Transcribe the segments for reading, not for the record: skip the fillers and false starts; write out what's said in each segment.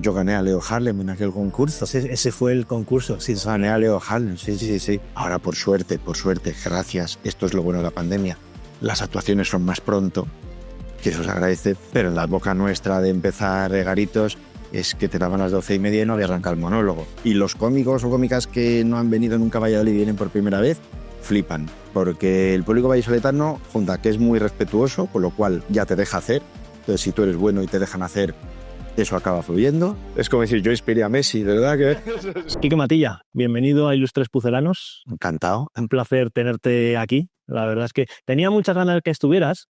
Yo gané a Leo Harlem en aquel concurso. Ese fue el concurso, sí. Gané a Leo Harlem, sí. Ahora, por suerte, gracias, esto es lo bueno de la pandemia, las actuaciones son más pronto, que eso se agradece, pero en la boca nuestra de empezar Garitos es que te daban las 12:30 y no había arrancado el monólogo. Y los cómicos o cómicas que no han venido nunca a Valladolid y vienen por primera vez, flipan, porque el público vallisoletano, junta que es muy respetuoso, con lo cual ya te deja hacer. Entonces, si tú eres bueno y te dejan hacer, eso acaba fluyendo. Es como decir, yo inspiré a Messi, de verdad que... Quique Matilla, bienvenido a Ilustres Pucelanos. Encantado. Un placer tenerte aquí. La verdad es que tenía muchas ganas de que estuvieras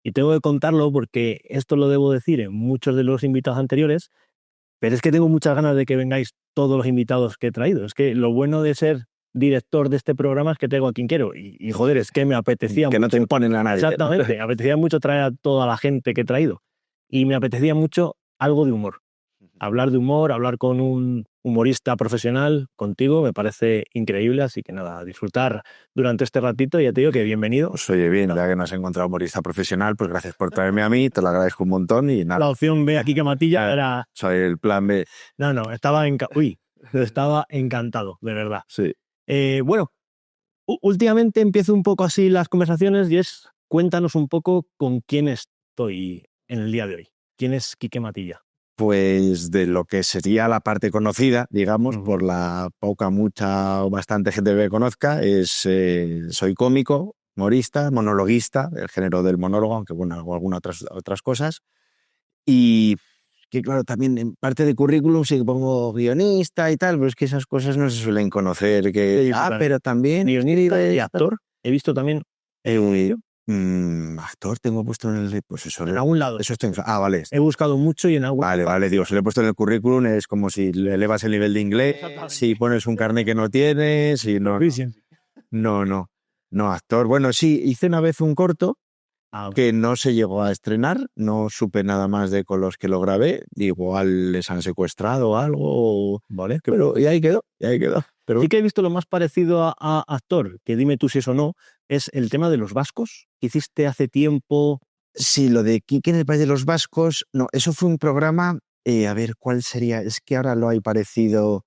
y tengo que contarlo porque esto lo debo decir en muchos de los invitados anteriores, pero es que tengo muchas ganas de que vengáis todos los invitados que he traído. Es que lo bueno de ser director de este programa es que tengo a quien quiero y joder, es que me apetecía que mucho. No te imponen a nadie. Exactamente, me apetecía mucho traer a toda la gente que he traído y me apetecía mucho algo de humor. Hablar de humor, hablar con un humorista profesional, contigo, me parece increíble, así que nada, disfrutar durante este ratito y ya te digo que bienvenido. Pues oye, bien, ya que no has encontrado humorista profesional, pues gracias por traerme a mí, te lo agradezco un montón y nada. La opción B aquí que Matilla era... Soy el plan B. No, estaba encantado, de verdad. Sí. Bueno, últimamente empiezo un poco así las conversaciones y es, cuéntanos un poco con quién estoy en el día de hoy. ¿Quién es Quique Matilla? Pues de lo que sería la parte conocida, digamos, por la poca, mucha o bastante gente que me conozca, soy cómico, humorista, monologuista, el género del monólogo, aunque bueno, hago algunas otras cosas. Y que claro, también en parte de currículum sí que pongo guionista y tal, pero es que esas cosas no se suelen conocer. Pero también... Guionista y actor. He visto también... actor tengo puesto en el... Pues eso, en algún lado. Eso estoy... vale. He buscado mucho y en algún... Vale, digo, se lo he puesto en el currículum, es como si le elevas el nivel de inglés, si pones un carnet que no tienes, y no, actor. Bueno, sí, hice una vez un corto que no se llegó a estrenar, no supe nada más de con los que lo grabé, igual les han secuestrado o algo, vale. Pero y ahí quedó. Pero sí que he visto lo más parecido a actor, que dime tú si eso no, es el tema de los vascos, que hiciste hace tiempo. Sí, lo de Quique en el País de los Vascos, no, eso fue un programa, a ver, ¿cuál sería? Es que ahora lo hay parecido,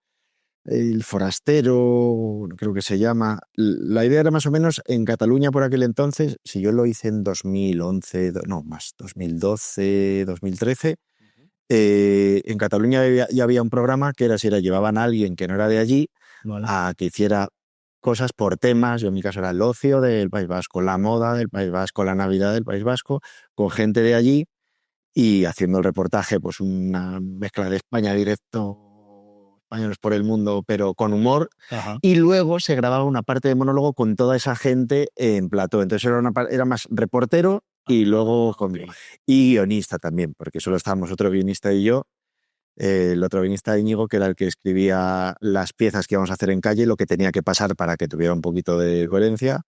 El Forastero, creo que se llama. La idea era más o menos en Cataluña por aquel entonces, si yo lo hice en 2011, 2012, 2013, en Cataluña ya había un programa que era si llevaban a alguien que no era de allí, vale, a que hiciera cosas por temas. Yo en mi caso era el ocio del País Vasco, la moda del País Vasco, la Navidad del País Vasco, con gente de allí y haciendo el reportaje, pues una mezcla de España directo, españoles por el mundo, pero con humor. Ajá. Y luego se grababa una parte de monólogo con toda esa gente en plató. Entonces era más reportero y luego conmigo. Y guionista también, porque solo estábamos otro guionista y yo. El otro guionista, Íñigo, que era el que escribía las piezas que íbamos a hacer en calle, lo que tenía que pasar para que tuviera un poquito de coherencia,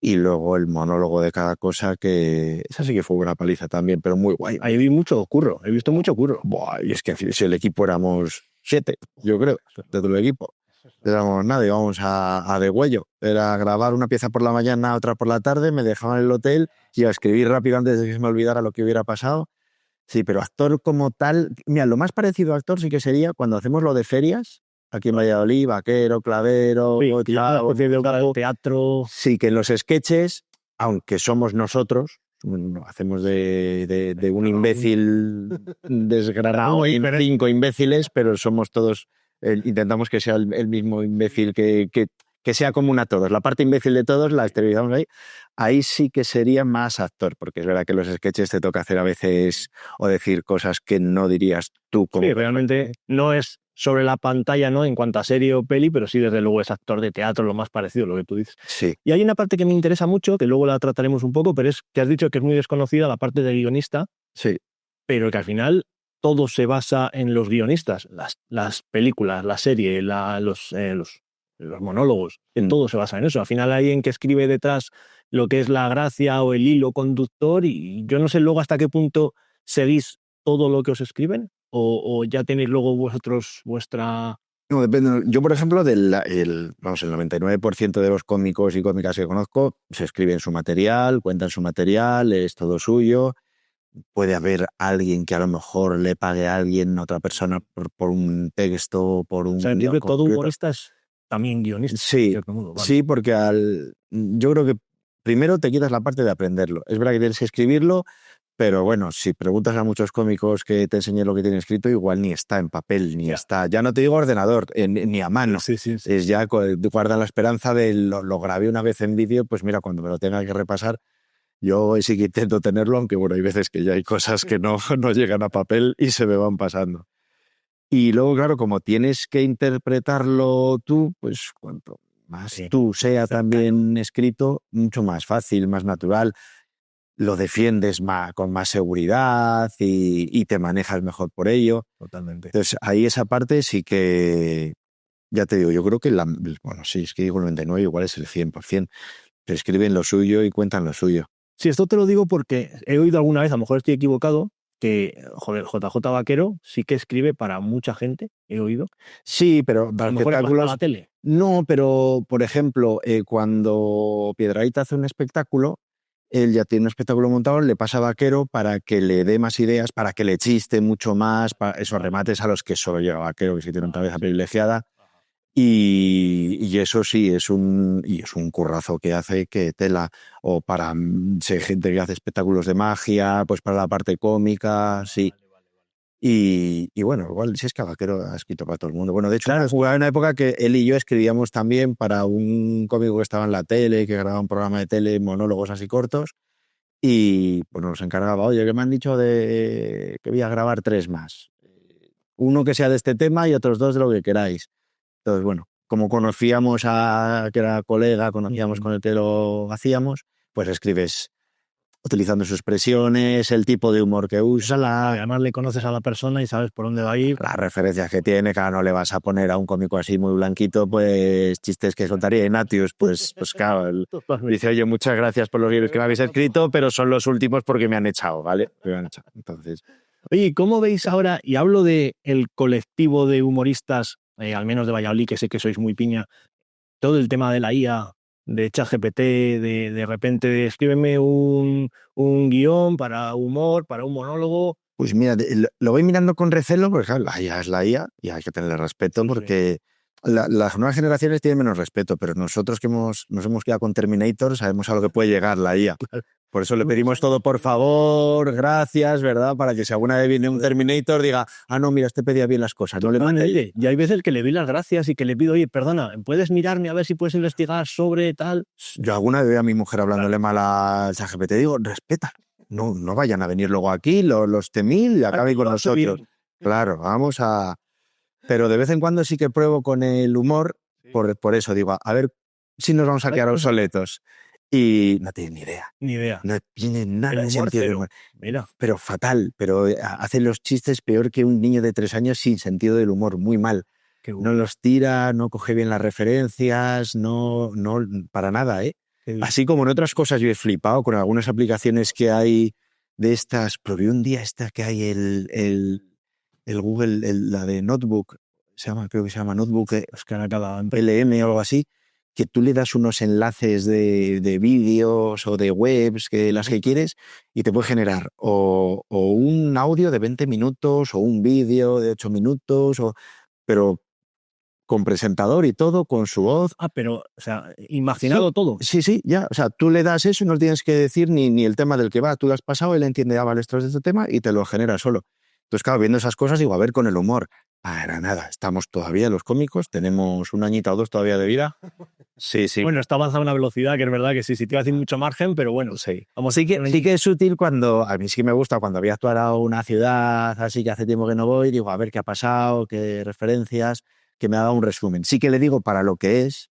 y luego el monólogo de cada cosa, que esa sí que fue una paliza también, pero muy guay. Ahí vi mucho curro, he visto mucho curro. Buah, y es que si el equipo éramos 7, yo creo, de todo el equipo. Éramos nada, íbamos a degüello. Era grabar una pieza por la mañana, otra por la tarde, me dejaban en el hotel y a escribir rápido antes de que se me olvidara lo que hubiera pasado. Sí, pero actor como tal... Mira, lo más parecido a actor sí que sería cuando hacemos lo de ferias, aquí en Valladolid, Vaquero, Clavero... teatro... Sí, que en los sketches, aunque somos nosotros, hacemos de un imbécil desgranado en 5 imbéciles, pero somos todos... intentamos que sea el mismo imbécil, que sea común a todos. La parte imbécil de todos la exteriorizamos ahí. Ahí sí que sería más actor, porque es verdad que los sketches te toca hacer a veces o decir cosas que no dirías tú. Como... Sí, realmente no es sobre la pantalla, ¿no? En cuanto a serie o peli, pero sí, desde luego es actor de teatro, lo más parecido a lo que tú dices. Sí. Y hay una parte que me interesa mucho, que luego la trataremos un poco, pero es que has dicho que es muy desconocida, la parte de guionista. Sí. Pero que al final todo se basa en los guionistas, las películas, la serie, los monólogos, todo se basa en eso. Al final hay alguien que escribe detrás lo que es la gracia o el hilo conductor, y yo no sé luego hasta qué punto seguís todo lo que os escriben o ya tenéis luego vosotros vuestra... No, depende. Yo, por ejemplo, el 99% de los cómicos y cómicas que conozco se escriben su material, cuentan su material, es todo suyo. puede haber alguien que a lo mejor le pague a alguien, otra persona, por un texto, por un... O sea, entiendo que todo humorista es también guionista. Sí, en cierto modo, vale. sí, porque yo creo que primero te quitas la parte de aprenderlo. Es verdad que tienes que escribirlo, pero bueno, si preguntas a muchos cómicos que te enseñen lo que tienen escrito, igual ni está en papel, ni está, ya no te digo ordenador, ni a mano. Sí. Es ya guardan la esperanza de lo grabé una vez en vídeo, pues mira, cuando me lo tenga que repasar, yo sí que intento tenerlo, aunque bueno, hay veces que ya hay cosas que no llegan a papel y se me van pasando. Y luego, claro, como tienes que interpretarlo tú, pues cuanto más tú sea también escrito, mucho más fácil, más natural. Lo defiendes con más seguridad y te manejas mejor por ello. Totalmente. Entonces, ahí esa parte sí que, ya te digo, yo creo que, bueno, sí, es que digo el 99, igual es el 100%. Se escriben lo suyo y cuentan lo suyo. Sí, esto te lo digo porque he oído alguna vez, a lo mejor estoy equivocado, que, joder, JJ Vaquero sí que escribe para mucha gente, he oído. Sí, pero A lo mejor es más para la tele. No, pero, por ejemplo, cuando Piedrahíta hace un espectáculo, él ya tiene un espectáculo montado, le pasa a Vaquero para que le dé más ideas, para que le chiste mucho más, para esos remates a los que solo llega Vaquero, que sí tiene una cabeza privilegiada. Y eso sí, es un currazo que hace que tela. O para gente que hace espectáculos de magia, pues para la parte cómica, sí. Y bueno, igual si es que Vaquero ha escrito para todo el mundo. Bueno, de hecho, Claro. jugaba en una época que él y yo escribíamos también para un cómico que estaba en la tele, que grababa un programa de tele, monólogos así cortos, y pues nos encargaba, oye, que me han dicho que voy a grabar 3 más. Uno que sea de este tema y otros 2 de lo que queráis. Entonces, bueno, como conocíamos que era colega, conocíamos con el que lo hacíamos, pues escribes utilizando sus expresiones, el tipo de humor que usa, Además le conoces a la persona y sabes por dónde va a ir. las referencias que tiene. Claro, no le vas a poner a un cómico así muy blanquito, pues chistes que soltaría Ignatius, pues claro, él dice, oye, muchas gracias por los libros que me habéis escrito, pero son los últimos porque me han echado, ¿vale? Me han echado. Entonces... Oye, ¿cómo veis ahora, y hablo de el colectivo de humoristas, al menos de Valladolid, que sé que sois muy piña, todo el tema de la IA, de ChatGPT, de repente escríbeme un guión para humor, para un monólogo? Pues mira, lo voy mirando con recelo, porque claro, la IA es la IA y hay que tenerle respeto porque las nuevas generaciones tienen menos respeto, pero nosotros que nos hemos quedado con Terminator sabemos a lo que puede llegar la IA. Por eso le pedimos todo por favor, gracias, ¿verdad? Para que si alguna vez viene un Terminator diga, no, mira, este pedía bien las cosas. No le mande. Y hay veces que le doy las gracias y que le pido, oye, perdona, ¿puedes mirarme a ver si puedes investigar sobre tal? Yo alguna vez veo a mi mujer hablándole mal a ChatGPT, digo, respeta. No vayan a venir luego aquí los T-1000 y acaben con nosotros. Claro, vamos a... Pero de vez en cuando sí que pruebo con el humor, por eso digo, a ver si nos vamos a quedar obsoletos. Y no tiene ni idea. Ni idea. No tiene nada de humor sentido de cero. humor. Mira. Pero fatal, pero hace los chistes peor que un niño de 3 años sin sentido del humor, muy mal. No los tira, no coge bien las referencias, no para nada, ¿eh? Así como en otras cosas yo he flipado con algunas aplicaciones que hay de estas, probé un día esta que hay el Google, la de Notebook, creo que se llama Notebook, LM o algo así, que tú le das unos enlaces de vídeos o de webs, las que quieres, y te puede generar o un audio de 20 minutos o un vídeo de 8 minutos, pero con presentador y todo, con su voz. Pero, o sea, imaginado todo. Sí, ya. O sea, tú le das eso y no tienes que decir ni el tema del que va. Tú lo has pasado, él entiende, vale, esto es de este tema y te lo genera solo. Entonces, claro, viendo esas cosas, digo, a ver, con el humor. Para nada, estamos todavía los cómicos, tenemos 1 añito o 2 todavía de vida. Sí. Bueno, está avanzando a una velocidad que es verdad que sí, te iba a decir mucho margen, pero bueno. Sí. Sí que es útil cuando, a mí sí que me gusta cuando voy a actuar a una ciudad, así que hace tiempo que no voy, digo, a ver qué ha pasado, qué referencias, que me haga un resumen. Sí que le digo para lo que es,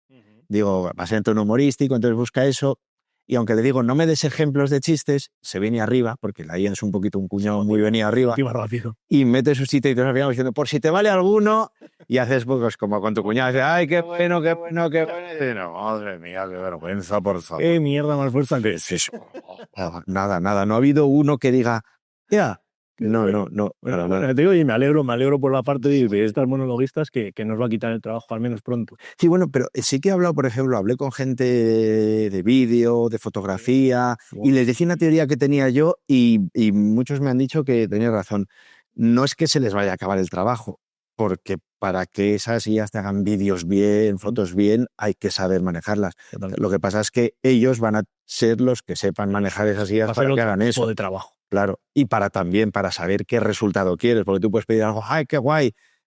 digo, va a ser en tono humorístico, entonces busca eso, y aunque le digo, no me des ejemplos de chistes, se viene arriba, porque la IA es un poquito un cuñado muy venido arriba, y mete sus chistes al final diciendo, por si te vale alguno, y haces pues como con tu cuñado, dice, ay, qué bueno, qué bueno, qué bueno, y dice, no, madre mía, qué vergüenza, por favor. Qué mierda más fuerza que es eso. Nada, no ha habido uno que diga, ya, No. Bueno, te digo, y me alegro por la parte de estas monologuistas que nos va a quitar el trabajo, al menos pronto. Sí, bueno, pero sí que he hablado, por ejemplo, hablé con gente de vídeo, de fotografía, y les decía una teoría que tenía yo y muchos me han dicho que tenía razón. No es que se les vaya a acabar el trabajo, porque para que esas IAs te hagan vídeos bien, fotos bien, hay que saber manejarlas. Lo que pasa es que ellos van a ser los que sepan manejar esas IAs para que hagan eso. De trabajo. Claro, y también para saber qué resultado quieres, porque tú puedes pedir algo, ¡ay, qué guay!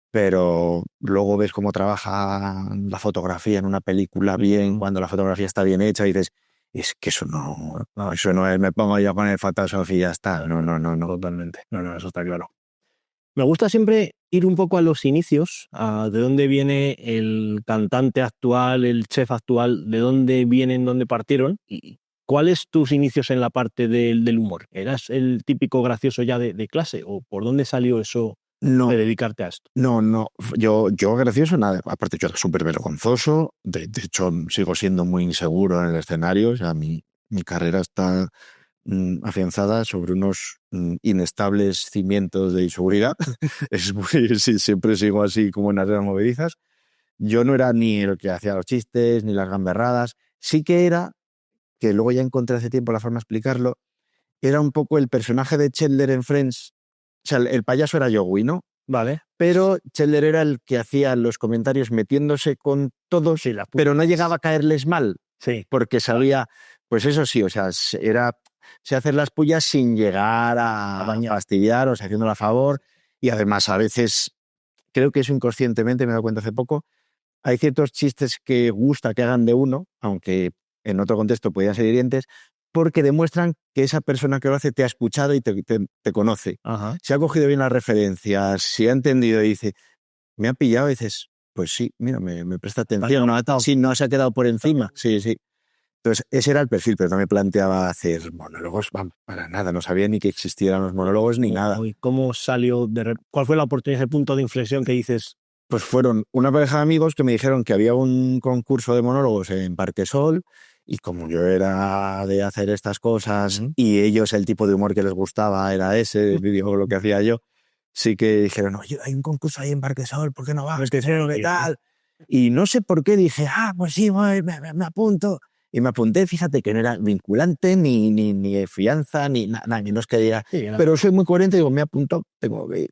Pero luego ves cómo trabaja la fotografía en una película bien, cuando la fotografía está bien hecha y dices, es que eso no es, me pongo yo con el Photoshop y ya está. No. Totalmente. No, eso está claro. Me gusta siempre ir un poco a los inicios, a de dónde viene el cantante actual, el chef actual, de dónde vienen, dónde partieron y cuáles tus inicios en la parte del humor. ¿Eras el típico gracioso ya de clase o por dónde salió eso No, de dedicarte a esto? no. Yo gracioso nada. Aparte yo era súper vergonzoso. De hecho, sigo siendo muy inseguro en el escenario. O sea, mi carrera está afianzada sobre unos inestables cimientos de inseguridad. Sí, siempre sigo así como en arenas movedizas. Yo no era ni el que hacía los chistes, ni las gamberradas. Sí que era, que luego ya encontré hace tiempo la forma de explicarlo, era un poco el personaje de Chandler en Friends. O sea, el payaso era Joey, ¿no? Vale. Pero Chandler era el que hacía los comentarios metiéndose con todos, Sí, pero no llegaba a caerles mal, sí. porque sabía, pues eso sí, o sea, se hacer las pullas sin llegar a fastidiar, o sea, haciéndolo a favor, y además a veces, creo que eso inconscientemente, me he dado cuenta hace poco, hay ciertos chistes que gusta que hagan de uno, aunque en otro contexto podían ser hirientes, porque demuestran que esa persona que lo hace te ha escuchado y te conoce. Ajá. Si ha cogido bien las referencias, si ha entendido y dice, me ha pillado, y dices, pues sí, mira, me presta atención. No se ha quedado por encima. Sí. Entonces, ese era el perfil, pero no me planteaba hacer monólogos, para nada. No sabía ni que existieran los monólogos ni nada. ¿Cómo salió? ¿Cuál fue la oportunidad, el punto de inflexión que dices? Pues fueron una pareja de amigos que me dijeron que había un concurso de monólogos en Parquesol y como yo era de hacer estas cosas y ellos el tipo de humor que les gustaba era ese, digo, lo que hacía yo, sí que dijeron, oye, hay un concurso ahí en Parquesol, ¿por qué no vas? ¿Qué tal? Y no sé por qué dije, pues sí, voy, me apunto. Y me apunté, fíjate que no era vinculante, ni de fianza, ni nada, ni no es que diga, pero soy muy coherente, digo, me he apuntado, tengo que ir.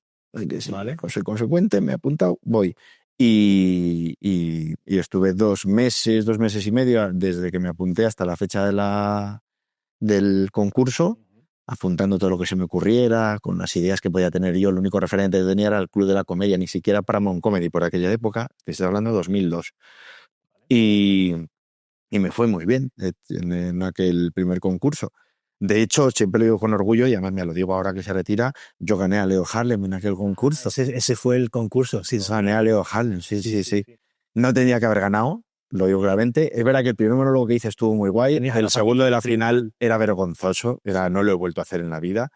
Vale, soy consecuente, me he apuntado, voy. Y estuve 2 meses, 2 meses y medio, desde que me apunté hasta la fecha del concurso, apuntando todo lo que se me ocurriera, con las ideas que podía tener yo. El único referente que tenía era el Club de la Comedia, ni siquiera Paramount Comedy por aquella época, que estoy hablando de 2002. Y me fue muy bien en aquel primer concurso. De hecho, siempre lo digo con orgullo, y además me lo digo ahora que se retira, yo gané a Leo Harlem en aquel concurso. Ese fue el concurso, sí. Gané a Leo Harlem, sí. No tenía que haber ganado, lo digo claramente. Es verdad que el primer monólogo que hice estuvo muy guay, el segundo de la final era vergonzoso, no lo he vuelto a hacer en la vida,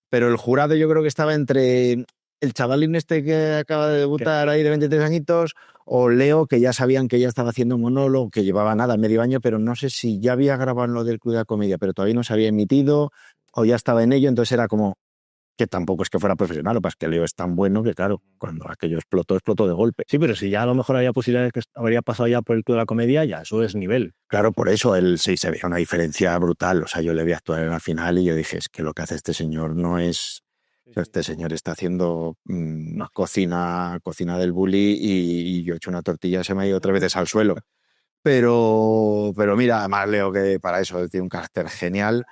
pero el jurado yo creo que estaba entre el chavalín este que acaba de debutar ahí de 23 añitos o Leo, que ya sabían que ya estaba haciendo monólogo, que llevaba nada, medio año, pero no sé si ya había grabado en lo del Club de la Comedia, pero todavía no se había emitido o ya estaba en ello, entonces era como que tampoco es que fuera profesional, lo que pasa es que Leo es tan bueno que claro, cuando aquello explotó de golpe. Sí, pero si ya a lo mejor había posibilidades que habría pasado ya por el Club de la Comedia, ya eso es nivel. Claro, por eso él sí se veía una diferencia brutal, o sea, yo le vi actuar en la final y yo dije, es que lo que hace este señor no es... Este señor está haciendo cocina del bully y yo he hecho una tortilla, se me ha ido 3 veces al suelo. Pero mira, además Leo que para eso tiene un carácter genial,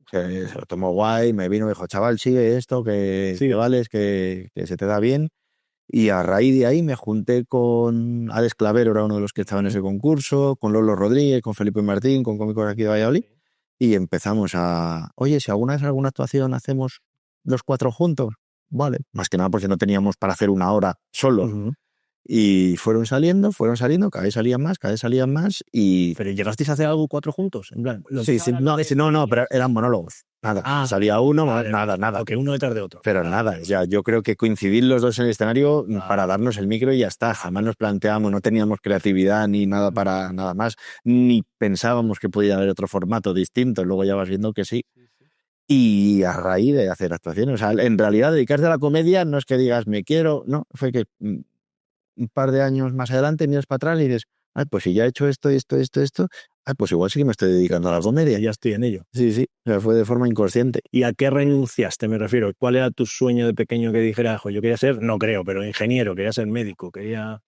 que se lo tomó guay, me vino y me dijo, chaval, sigue esto, que vales, que se te da bien. Y a raíz de ahí me junté con Alex Clavero, era uno de los que estaba en ese concurso, con Lolo Rodríguez, con Felipe Martín, con cómicos aquí de Valladolid, y empezamos oye, si alguna actuación hacemos los 4 juntos, vale. Más que nada porque no teníamos para hacer 1 hora solo. Y fueron saliendo, cada vez salían más y... ¿Pero llegasteis a hacer algo 4 juntos? En plan, sí, no, pero eran monólogos. Nada, salía uno, nada. Ok, uno detrás de otro. Pero nada, ya yo creo que coincidir los dos en el escenario para darnos el micro y ya está. Jamás nos planteamos, no teníamos creatividad ni nada para nada más, ni pensábamos que podía haber otro formato distinto. Luego ya vas viendo que sí. Y a raíz de hacer actuaciones, o sea, en realidad dedicarte a la comedia no es que digas me quiero, no, fue que un par de años más adelante miras para atrás y dices, ay, pues si ya he hecho esto, ay, pues igual sí que me estoy dedicando a la comedia. Y ya estoy en ello. Sí, sí, o sea, fue de forma inconsciente. ¿Y a qué renunciaste, me refiero? ¿Cuál era tu sueño de pequeño que dijeras, yo quería ser, no creo, pero ingeniero, quería ser médico, quería...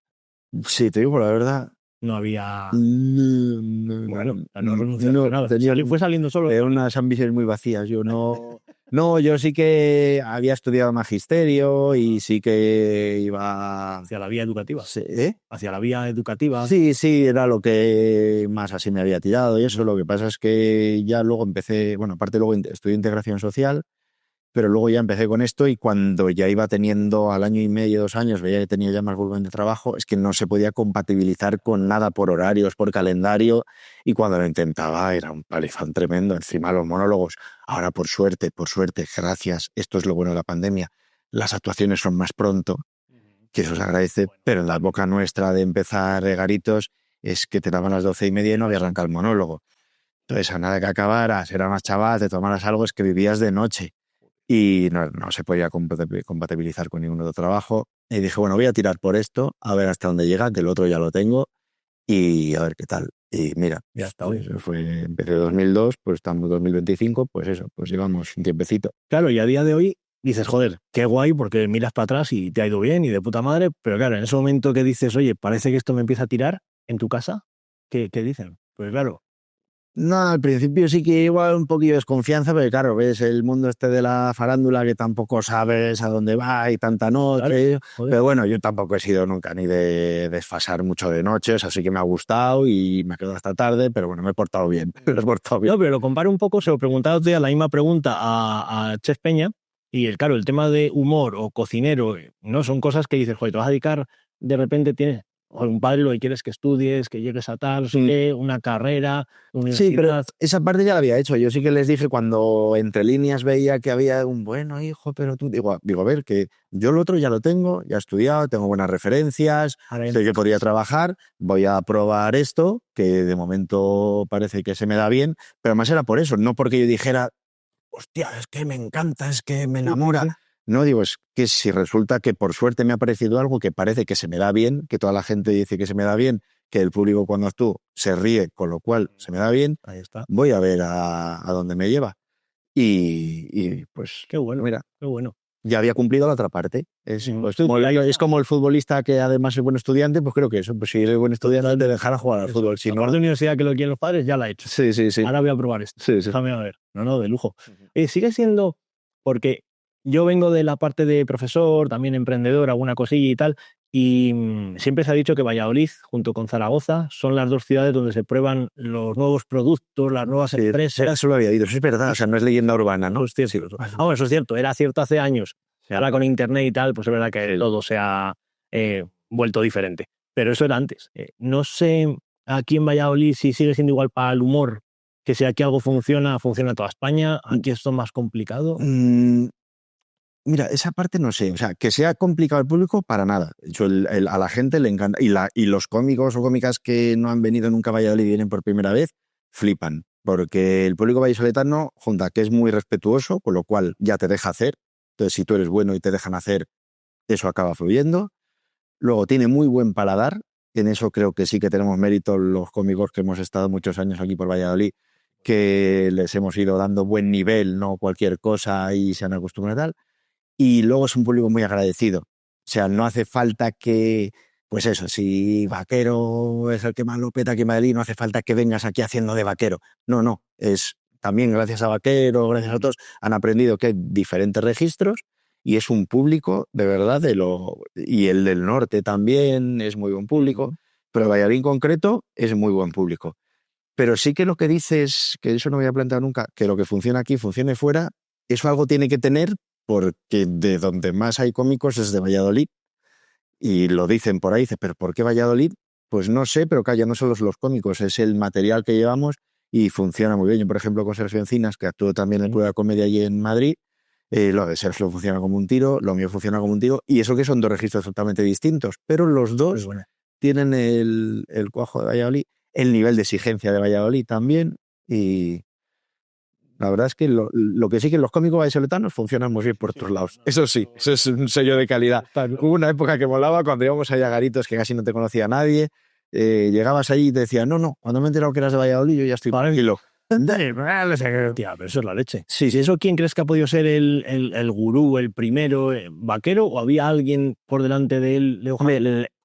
Sí, te digo la verdad. No había... Bueno, no renunciaste a nada. Fue saliendo solo. Tenía unas ambiciones muy vacías. Yo no... No, yo sí que había estudiado magisterio y sí que iba... Hacia la vía educativa. Sí, ¿eh? Hacia la vía educativa. Sí, sí, era lo que más así me había tirado y eso. Lo que pasa es que ya luego empecé, bueno, aparte luego estudié integración social, pero luego ya empecé con esto y cuando ya iba teniendo al año y medio, 2 años, veía que tenía ya más volumen de trabajo, es que no se podía compatibilizar con nada por horarios, por calendario, y cuando lo intentaba era un palizón tremendo. Encima los monólogos, ahora por suerte, gracias, esto es lo bueno de la pandemia, las actuaciones son más pronto, que eso se agradece, pero en la boca nuestra de empezar garitos es que te daban las 12:30 y no había arrancado el monólogo. Entonces, a nada que acabaras, eras más chaval, te tomaras algo, es que vivías de noche y no se podía compatibilizar con ningún otro trabajo. Y dije, bueno, voy a tirar por esto, a ver hasta dónde llega, que el otro ya lo tengo, y a ver qué tal. Y mira, Ya está hoy. eso fue, empecé en 2002, pues estamos en 2025, pues eso, pues llevamos un tiempecito. Claro, y a día de hoy dices, joder, qué guay, porque miras para atrás y te ha ido bien y de puta madre, pero claro, en ese momento que dices, oye, parece que esto me empieza a tirar en tu casa, ¿qué dicen? Pues claro. No, al principio sí que igual un poquillo de desconfianza, porque claro, ves el mundo este de la farándula que tampoco sabes a dónde va y tanta noche. Claro, pero bueno, yo tampoco he sido nunca ni de desfasar mucho de noches, así que me ha gustado y me quedo hasta tarde, pero bueno, me he portado bien. Me he portado bien. No, pero lo comparo un poco, se lo preguntaba otro día la misma pregunta a Chef Peña, y claro, el tema de humor o cocinero, no son cosas que dices, joder, te vas a dedicar, de repente tienes un padre lo que quieres que estudies, que llegues a tal, una carrera, universidad. Sí, pero esa parte ya la había hecho. Yo sí que les dije cuando entre líneas veía que había un bueno hijo, pero tú, digo, a ver, que yo lo otro ya lo tengo, ya he estudiado, tengo buenas referencias, sé que podría trabajar, voy a probar esto, que de momento parece que se me da bien, pero más era por eso, no porque yo dijera, hostia, es que me encanta, es que me enamora. No, digo, es que si resulta que por suerte me ha parecido algo que parece que se me da bien, que toda la gente dice que se me da bien, que el público cuando actúo se ríe, con lo cual se me da bien, ahí está. Voy a ver a dónde me lleva. Y pues, qué bueno, mira, qué bueno. Ya había cumplido la otra parte. Es como el futbolista que además es buen estudiante, pues creo que eso, pues si eres buen estudiante te dejará jugar al fútbol. Si no, de universidad que lo quieren los padres, ya la he hecho. Sí, sí, sí. Ahora voy a probar esto. Sí, sí. Déjame a ver. No, de lujo. Sigue siendo, porque yo vengo de la parte de profesor, también emprendedor, alguna cosilla y tal, y siempre se ha dicho que Valladolid, junto con Zaragoza, son las dos ciudades donde se prueban los nuevos productos, las nuevas empresas. Eso lo había dicho, eso es verdad, o sea, no es leyenda urbana, ¿no? Eso es cierto. Bueno, eso es cierto, era cierto hace años. Ahora con internet y tal, pues es verdad que todo se ha vuelto diferente. Pero eso era antes. No sé aquí en Valladolid si sigue siendo igual para el humor, que si aquí algo funciona en toda España, aquí esto es más complicado. Mira, esa parte no sé, o sea, que sea complicado el público, para nada. De hecho, a la gente le encanta, y los cómicos o cómicas que no han venido nunca a Valladolid y vienen por primera vez, flipan, porque el público vallisoletano, junta que es muy respetuoso, con lo cual ya te deja hacer, entonces si tú eres bueno y te dejan hacer, eso acaba fluyendo. Luego tiene muy buen paladar, en eso creo que sí que tenemos mérito los cómicos que hemos estado muchos años aquí por Valladolid, que les hemos ido dando buen nivel, no cualquier cosa, y se han acostumbrado a tal. Y luego es un público muy agradecido. O sea, no hace falta que, pues eso, si Vaquero es el que más lo peta aquí en Madrid, no hace falta que vengas aquí haciendo de Vaquero. No, es también gracias a Vaquero, gracias a todos, han aprendido que hay diferentes registros y es un público de verdad y el del norte también es muy buen público, pero Valladolid en concreto es muy buen público. Pero sí que lo que dices, que eso no me había planteado nunca, que lo que funciona aquí funcione fuera, eso algo tiene que tener, porque de donde más hay cómicos es de Valladolid, y lo dicen por ahí, pero ¿por qué Valladolid? Pues no sé, pero ya no solo los cómicos, es el material que llevamos y funciona muy bien. Yo, por ejemplo, con Sergio Encinas, que actuó también en Prueba de Comedia allí en Madrid, lo de Sergio funciona como un tiro, lo mío funciona como un tiro, y eso que son dos registros totalmente distintos, pero los dos tienen el cuajo de Valladolid, el nivel de exigencia de Valladolid también, y La verdad es que lo que sí que los cómicos vallisoletanos funcionan muy bien por otros lados. Eso sí, eso es un sello de calidad. Hubo una época que molaba cuando íbamos allá a garitos que casi no te conocía nadie. Llegabas allí y te decían, no, cuando me he enterado que eras de Valladolid yo ya estoy tranquilo. Tía, pero eso es la leche. Sí. ¿Eso quién crees que ha podido ser el gurú, el primero, Vaquero, o había alguien por delante de él?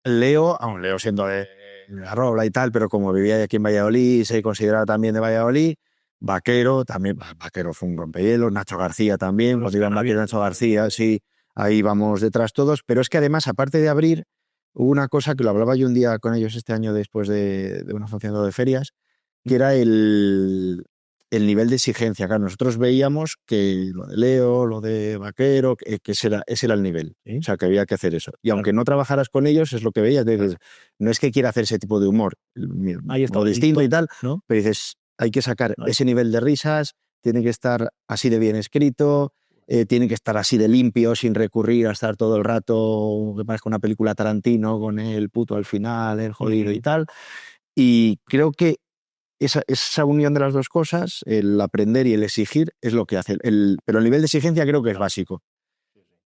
Leo, aún Leo siendo de la Robla y tal, pero como vivía aquí en Valladolid, se consideraba también de Valladolid. Vaquero, también, Vaquero fue un rompehielos, Nacho García también, pues iban Vaquero, Nacho García, sí, ahí vamos detrás todos, pero es que además, aparte de abrir, hubo una cosa que lo hablaba yo un día con ellos este año después de una función de ferias, que era el nivel de exigencia. Claro, nosotros veíamos que lo de Leo, lo de Vaquero, que ese era el nivel. ¿Sí? O sea, que había que hacer eso. Y aunque no trabajaras con ellos, es lo que veías. Dices, no es que quiera hacer ese tipo de humor, ahí está, o distinto y tal, ¿no? Pero dices, hay que sacar ese nivel de risas, tiene que estar así de bien escrito, tiene que estar así de limpio, sin recurrir a estar todo el rato, que parezca una película Tarantino, con el puto al final, el jodido y tal. Y creo que esa unión de las dos cosas, el aprender y el exigir, es lo que hace. Pero el nivel de exigencia creo que es básico.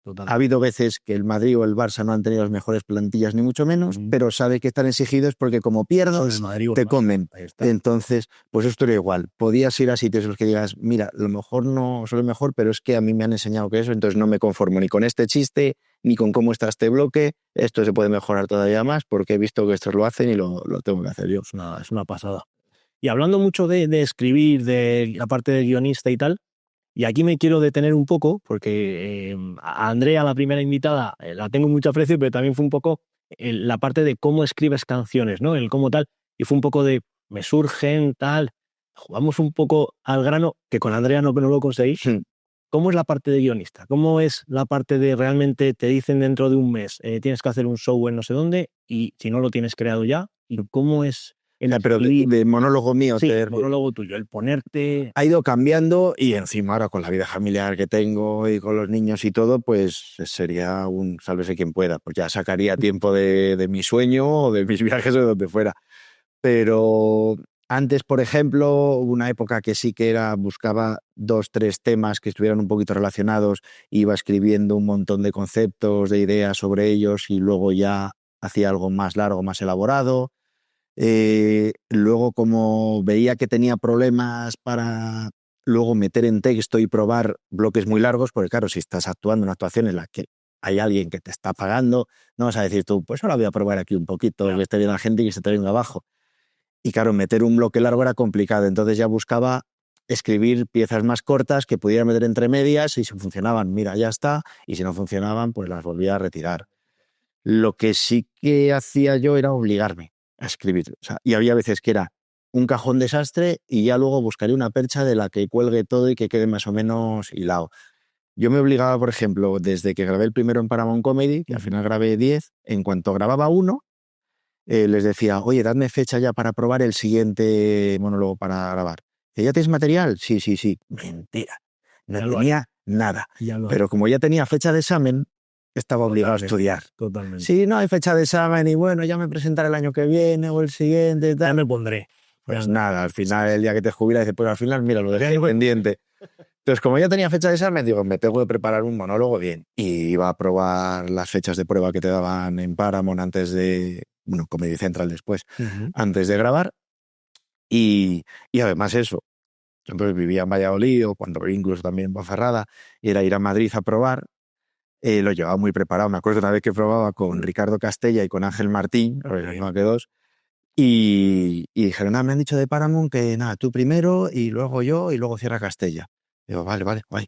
Total. Ha habido veces que el Madrid o el Barça no han tenido las mejores plantillas, ni mucho menos, pero sabe que están exigidos porque como pierdas, te comen. Entonces, pues esto era igual. Podías ir a sitios en los que digas, mira, a lo mejor no soy el mejor, pero es que a mí me han enseñado que eso, entonces no me conformo ni con este chiste, ni con cómo está este bloque. Esto se puede mejorar todavía más porque he visto que estos lo hacen y lo tengo que hacer yo. Es una pasada. Y hablando mucho de escribir, de la parte de guionista y tal, y aquí me quiero detener un poco, porque a Andrea, la primera invitada, la tengo mucho aprecio, pero también fue un poco la parte de cómo escribes canciones, ¿no? El cómo tal, y fue un poco de, me surgen, tal, vamos un poco al grano, que con Andrea no lo conseguí. ¿Cómo es la parte de guionista? ¿Cómo es la parte de realmente te dicen dentro de un mes, tienes que hacer un show en no sé dónde, y si no lo tienes creado ya? ¿Y cómo es...? Pero de monólogo mío. Sí, monólogo tuyo, el ponerte... Ha ido cambiando y encima ahora con la vida familiar que tengo y con los niños y todo, pues sería un sálvese quien pueda. Pues ya sacaría tiempo de mi sueño o de mis viajes o de donde fuera. Pero antes, por ejemplo, hubo una época que sí que buscaba 2, 3 temas que estuvieran un poquito relacionados, iba escribiendo un montón de conceptos, de ideas sobre ellos y luego ya hacía algo más largo, más elaborado. Luego, como veía que tenía problemas para luego meter en texto y probar bloques muy largos, porque claro, si estás actuando una actuación en la que hay alguien que te está pagando, no vas a decir tú, pues ahora voy a probar aquí un poquito, que esté bien la gente y que se te venga abajo. Y claro, meter un bloque largo era complicado, entonces ya buscaba escribir piezas más cortas que pudiera meter entre medias y si funcionaban, mira, ya está, y si no funcionaban, pues las volvía a retirar. Lo que sí que hacía yo era obligarme a escribir. O sea, y había veces que era un cajón desastre y ya luego buscaría una percha de la que cuelgue todo y que quede más o menos hilado. Yo me obligaba, por ejemplo, desde que grabé el primero en Paramount Comedy, que al final grabé 10, en cuanto grababa uno, les decía, oye, dadme fecha ya para probar el siguiente monólogo para grabar. ¿Ya tienes material? Sí. Mentira. No tenía nada. Pero como ya tenía fecha de examen, estaba obligado a estudiar. Totalmente. Sí, no hay fecha de examen y bueno, ya me presentaré el año que viene o el siguiente y tal. Ya me pondré. Pues nada, al final, el día que te jubilas, dices, pues al final, mira, lo dejé pendiente. Entonces, como ya tenía fecha de examen, digo, me tengo que preparar un monólogo bien. Y iba a probar las fechas de prueba que te daban en Paramount antes de... Bueno, Comedy Central después, antes de grabar. Y además eso. Entonces vivía en Valladolid o cuando incluso también en Ponferrada, y era ir a Madrid a probar. Lo llevaba muy preparado. Me acuerdo una vez que probaba con Ricardo Castella y con Ángel Martín, más que 2, y dijeron, me han dicho de Paramount que nada, tú primero y luego yo y luego cierra Castella. Digo, vale, guay.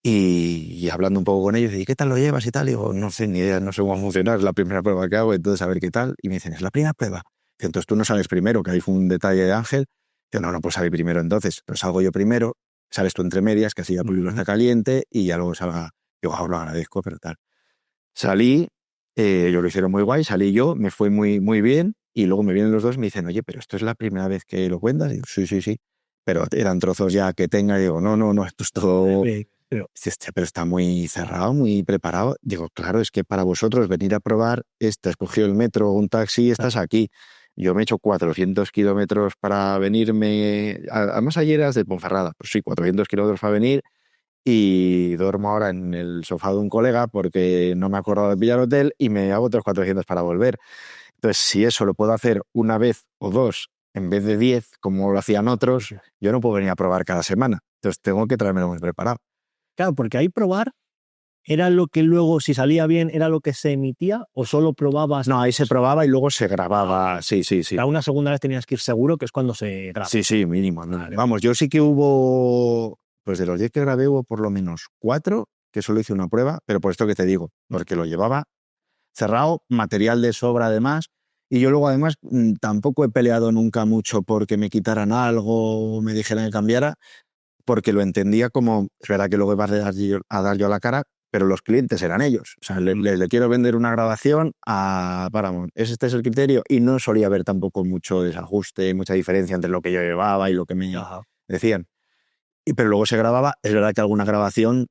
Y hablando un poco con ellos, ¿y qué tal lo llevas y tal? Digo, no sé, ni idea, no sé cómo va a funcionar, es la primera prueba que hago, entonces a ver qué tal. Y me dicen, ¿es la primera prueba? Que entonces tú no sales primero, que ahí fue un detalle de Ángel. Digo, no, pues salí primero entonces, pero salgo yo primero, sales tú entre medias, que así ya el público está caliente y ya luego salga. Digo, lo agradezco, pero tal. Salí, ellos lo hicieron muy guay, salí yo, me fue muy, muy bien, y luego me vienen los dos y me dicen, oye, pero ¿esto es la primera vez que lo cuentas? Y digo, sí. Pero eran trozos ya que tenga, y digo, no, esto es todo... Pero está muy cerrado, muy preparado. Digo, claro, es que para vosotros venir a probar, has cogido el metro o un taxi, estás aquí. Yo me he hecho 400 kilómetros para venirme. Además, ayer eras de Ponferrada. Pues sí, 400 kilómetros para venir. Y duermo ahora en el sofá de un colega porque no me he acordado de pillar hotel y me hago otros 400 para volver. Entonces, si eso lo puedo hacer una vez o dos en vez de 10, como lo hacían otros, yo no puedo venir a probar cada semana. Entonces, tengo que traérmelo muy preparado. Claro, porque ahí probar era lo que luego, si salía bien, era lo que se emitía o solo probabas. No, ahí se probaba y luego se grababa. Sí. A una segunda vez tenías que ir seguro, que es cuando se graba. Sí, mínimo. Vale. Vamos, yo sí que hubo, pues de los 10 que grabé hubo por lo menos 4 que solo hice una prueba, pero por esto que te digo, porque lo llevaba cerrado, material de sobra además, y yo luego además tampoco he peleado nunca mucho porque me quitaran algo o me dijeran que cambiara, porque lo entendía como, es verdad que luego iba a dar yo a la cara, pero los clientes eran ellos. O sea, le quiero vender una grabación a Paramount. Este es el criterio. Y no solía haber tampoco mucho desajuste, mucha diferencia entre lo que yo llevaba y lo que me decían. Pero luego se grababa. Es verdad que alguna grabación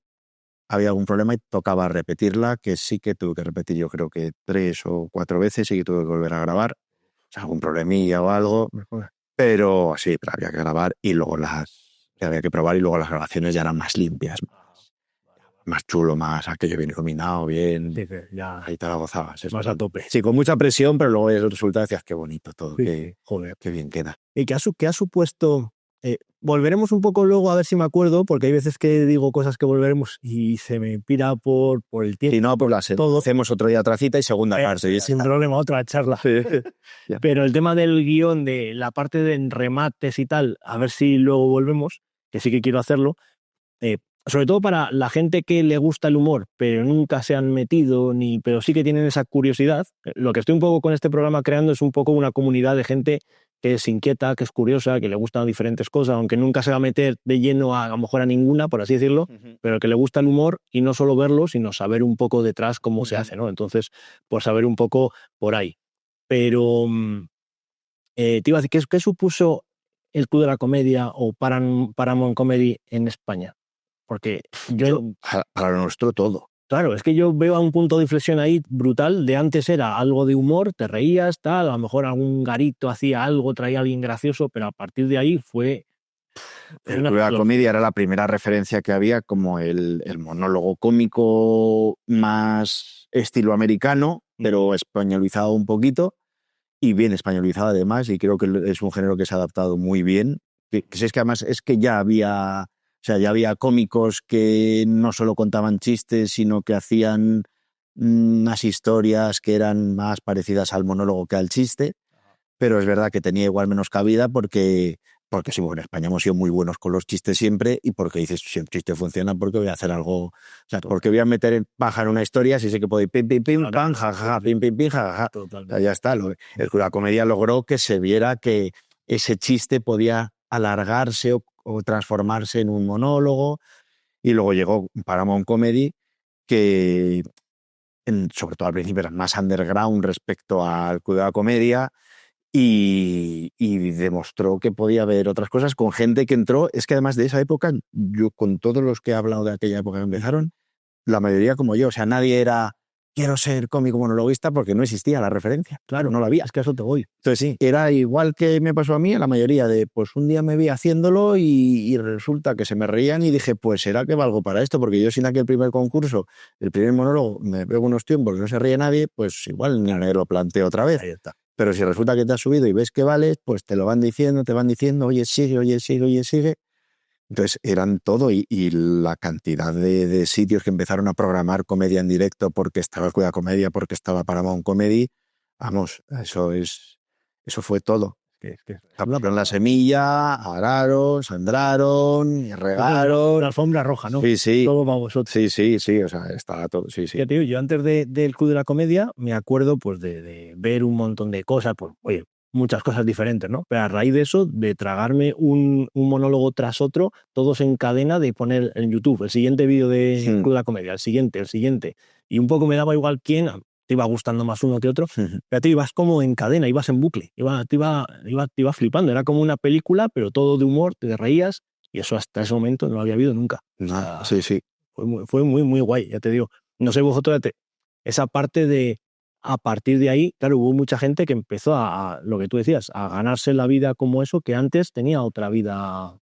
había algún problema y tocaba repetirla, que sí que tuve que repetir yo creo que 3 o 4 veces y que tuve que volver a grabar. O sea, algún problemilla o algo. Pero sí, pero había que grabar y luego había que probar y luego las grabaciones ya eran más limpias. Más chulo, más aquello bien iluminado, bien. Sí, ya ahí te la gozabas. Más a tope. Sí, con mucha presión, pero luego el resultado decías qué bonito todo, sí. Joder. Qué bien queda. ¿Y qué ha supuesto? Volveremos un poco luego a ver si me acuerdo, porque hay veces que digo cosas que volveremos y se me pira por el tiempo. Si no, pues todo. Hacemos otro día otra cita y segunda parte. Sin problema, otra charla. Sí. Pero el tema del guión, de la parte de remates y tal, a ver si luego volvemos, que sí que quiero hacerlo. Sobre todo para la gente que le gusta el humor, pero nunca se han metido, pero sí que tienen esa curiosidad. Lo que estoy un poco con este programa creando es un poco una comunidad de gente que es inquieta, que es curiosa, que le gustan diferentes cosas, aunque nunca se va a meter de lleno a lo mejor a ninguna, por así decirlo, pero que le gusta el humor y no solo verlo, sino saber un poco detrás cómo se hace, ¿no? Entonces, por saber un poco por ahí. Pero te iba a decir, ¿qué supuso el Club de la Comedia o Paramount Comedy en España? Porque para lo nuestro todo. Claro, es que yo veo a un punto de inflexión ahí brutal. De antes era algo de humor, te reías, tal, a lo mejor algún garito hacía algo, traía a alguien gracioso, pero a partir de ahí fue... El Club de la Comedia era la primera referencia que había como el monólogo cómico más estilo americano, pero españolizado un poquito y bien españolizado además, y creo que es un género que se ha adaptado muy bien. Que es que además es que ya había cómicos que no solo contaban chistes, sino que hacían unas historias que eran más parecidas al monólogo que al chiste, pero es verdad que tenía igual menos cabida porque sí, bueno, en España hemos sido muy buenos con los chistes siempre y porque dices, si el chiste funciona, ¿por qué voy a hacer algo? O sea, ¿por qué voy a meter en paja en una historia si sé que puedo ir pim, pim, pim, pam, jajaja, pim, pim, pim, jajaja? O sea, ya está. La comedia logró que se viera que ese chiste podía alargarse o transformarse en un monólogo, y luego llegó Paramount Comedy, que sobre todo al principio era más underground respecto al Club de la Comedia, y demostró que podía haber otras cosas con gente que entró. Es que además de esa época, yo con todos los que he hablado de aquella época que empezaron, la mayoría como yo, o sea, nadie era quiero ser cómico monologuista porque no existía la referencia. Claro, no la había. Es que a eso te voy. Entonces sí, era igual que me pasó a mí, a la mayoría de, pues un día me vi haciéndolo y resulta que se me reían y dije, pues será que valgo para esto, porque yo sin aquel primer concurso, el primer monólogo, me pego unos tiempos, no se ríe nadie, pues igual lo planteo otra vez. Ahí está. Pero si resulta que te has subido y ves que vales, pues te lo van diciendo, oye, sigue, oye, sigue, oye, sigue. Entonces eran todo, y la cantidad de sitios que empezaron a programar comedia en directo porque estaba el Club de la Comedia, porque estaba Paramount Comedy, vamos, eso fue todo. Captaron la semilla, araron, sandraron, regaron. La alfombra roja, ¿no? Sí. Todo para vosotros. Sí, o sea, estaba todo, sí. Ya te digo, yo antes del Club de la Comedia me acuerdo pues de ver un montón de cosas, pues oye, muchas cosas diferentes, ¿no? Pero a raíz de eso, de tragarme un monólogo tras otro, todos en cadena, de poner en YouTube el siguiente vídeo de Club de la Comedia, el siguiente. Y un poco me daba igual quién, te iba gustando más uno que otro, pero te ibas como en cadena, ibas en bucle, te iba flipando. Era como una película, pero todo de humor, te reías, y eso hasta ese momento no lo había habido nunca. Nada, sí. Fue muy, muy guay, ya te digo. No sé vosotros, esa parte de a partir de ahí, claro, hubo mucha gente que empezó lo que tú decías, a ganarse la vida como eso, que antes tenía otra vida.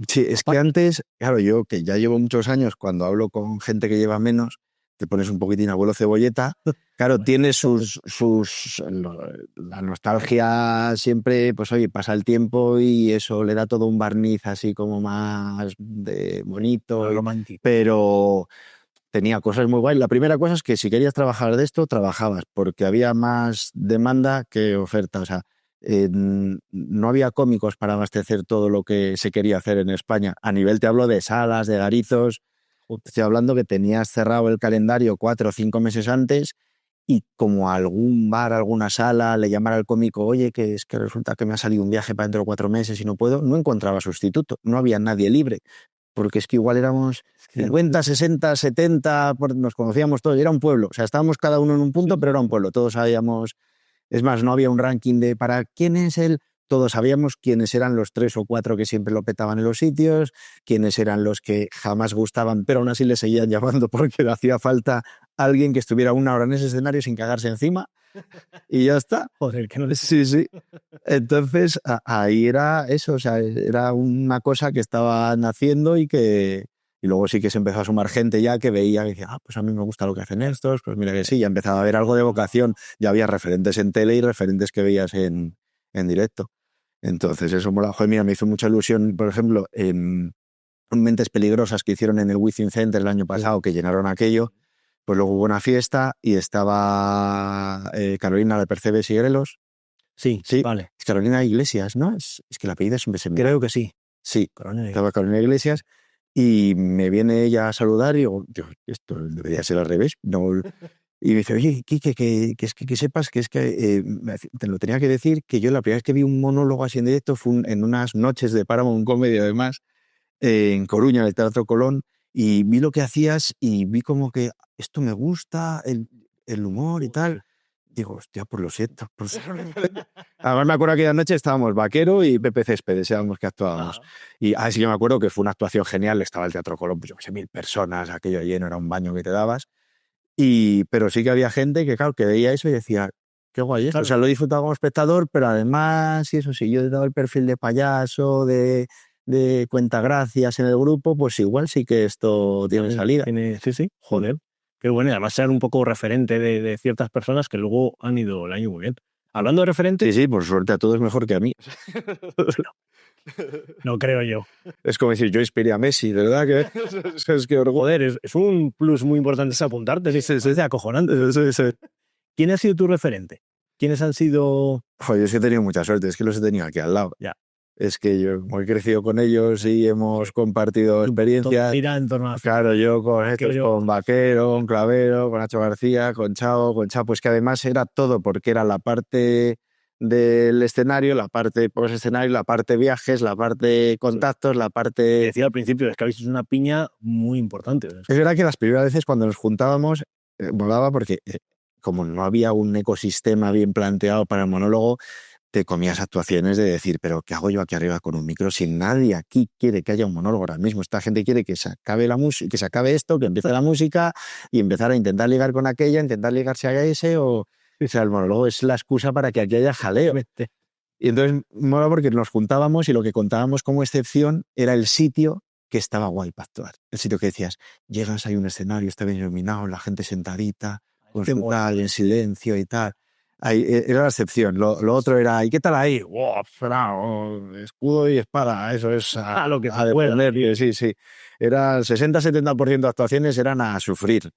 Sí, es que antes, claro, yo que ya llevo muchos años, cuando hablo con gente que lleva menos, te pones un poquitín abuelo cebolleta, claro, tiene la nostalgia siempre, pues oye, pasa el tiempo y eso le da todo un barniz así como más de bonito, Romántico. pero tenía cosas muy guays. La primera cosa es que si querías trabajar de esto, trabajabas, porque había más demanda que oferta, o sea, no había cómicos para abastecer todo lo que se quería hacer en España. A nivel te hablo de salas, de garizos. Estoy hablando que tenías cerrado el calendario 4 o 5 meses antes y como algún bar, alguna sala le llamara al cómico, oye, que es que resulta que me ha salido un viaje para dentro de 4 meses y no puedo, no encontraba sustituto, no había nadie libre, porque es que igual éramos 50, 60, 70, nos conocíamos todos, era un pueblo, o sea, estábamos cada uno en un punto, pero era un pueblo, todos sabíamos. Es más, no había un ranking de para quién es el... Todos sabíamos quiénes eran los 3 o 4 que siempre lo petaban en los sitios, quiénes eran los que jamás gustaban, pero aún así le seguían llamando porque le hacía falta alguien que estuviera 1 hora en ese escenario sin cagarse encima y ya está. Joder, que no les... Sí, sí. Entonces, ahí era eso, o sea, era una cosa que estaba naciendo y que... Y luego sí que se empezó a sumar gente ya que veía que decía, pues a mí me gusta lo que hacen estos, pues mira que sí, ya empezaba a haber algo de vocación, ya había referentes en tele y referentes que veías en directo. Entonces eso mola. Joder, mira, me hizo mucha ilusión, por ejemplo, en Mentes Peligrosas que hicieron en el Wizzing Center el año pasado, que llenaron aquello, pues luego hubo una fiesta y estaba Carolina de Percebes y Grelos. Sí, Sí, vale. Carolina Iglesias, ¿no? Es que el apellido siempre se me... Creo que sí. Sí, Carolina. estaba Carolina Iglesias y me viene ella a saludar y digo, esto debería ser al revés. No. Y me dice, oye, Quique, que sepas que es que te lo tenía que decir, que yo la primera vez que vi un monólogo así en directo fue en unas noches de Paramount Comedy, además, en Coruña, en el Teatro Colón, y vi lo que hacías y vi como que esto me gusta, el humor y tal. Digo, hostia, pues lo siento. Además me acuerdo que aquella noche estábamos Vaquero y Pepe Céspedes, éramos que actuábamos. Y así que me acuerdo que fue una actuación genial, estaba el Teatro Colón, pues yo qué sé, 1000 personas, aquello lleno, era un baño que te dabas. Pero sí que había gente que, claro, que veía eso y decía, qué guay esto. Claro. O sea, lo he disfrutado como espectador, pero además, y eso sí, yo he dado el perfil de payaso, de cuentagracias en el grupo, pues igual sí que esto tiene salida. Sí, joder. Qué bueno, y además ser un poco referente de ciertas personas que luego han ido el año muy bien. Hablando de referentes... Sí, por suerte a todos mejor que a mí. No creo yo. Es como decir, yo inspiré a Messi, ¿de verdad? Que es que orgullo. Joder, es un plus muy importante es apuntarte, sí, es acojonante. ¿Quién ha sido tu referente? ¿Quiénes han sido...? Joder, yo es que he tenido mucha suerte, es que los he tenido aquí al lado. Ya. Es que yo he crecido con ellos y hemos compartido experiencias. Mira en torno a... Claro, yo con estos, con Vaquero, con Clavero, con Nacho García, con Chao, pues que además era todo, porque era la parte del escenario, la parte post-escenario, la parte viajes, la parte contactos, la parte... Decía al principio, es que habéis hecho una piña muy importante. Es verdad que las primeras veces cuando nos juntábamos, molaba porque como no había un ecosistema bien planteado para el monólogo, te comías actuaciones de decir, pero ¿qué hago yo aquí arriba con un micro si nadie aquí quiere que haya un monólogo ahora mismo? Esta gente quiere que se acabe la música, que se acabe esto, que empiece la música y empezar a intentar ligar con aquella, intentar ligarse a ese o sea, el monólogo es la excusa para que aquí haya jaleo. Y entonces mola porque nos juntábamos y lo que contábamos como excepción era el sitio que estaba guay para actuar. El sitio que decías, llegas, hay un escenario, está bien iluminado, la gente sentadita, con su tal, en silencio y tal. Ahí, era la excepción. Lo otro era, ¿y qué tal ahí? Wow, escudo y espada, eso es lo que a depender. Sí. Era el 60-70% de actuaciones eran a sufrir.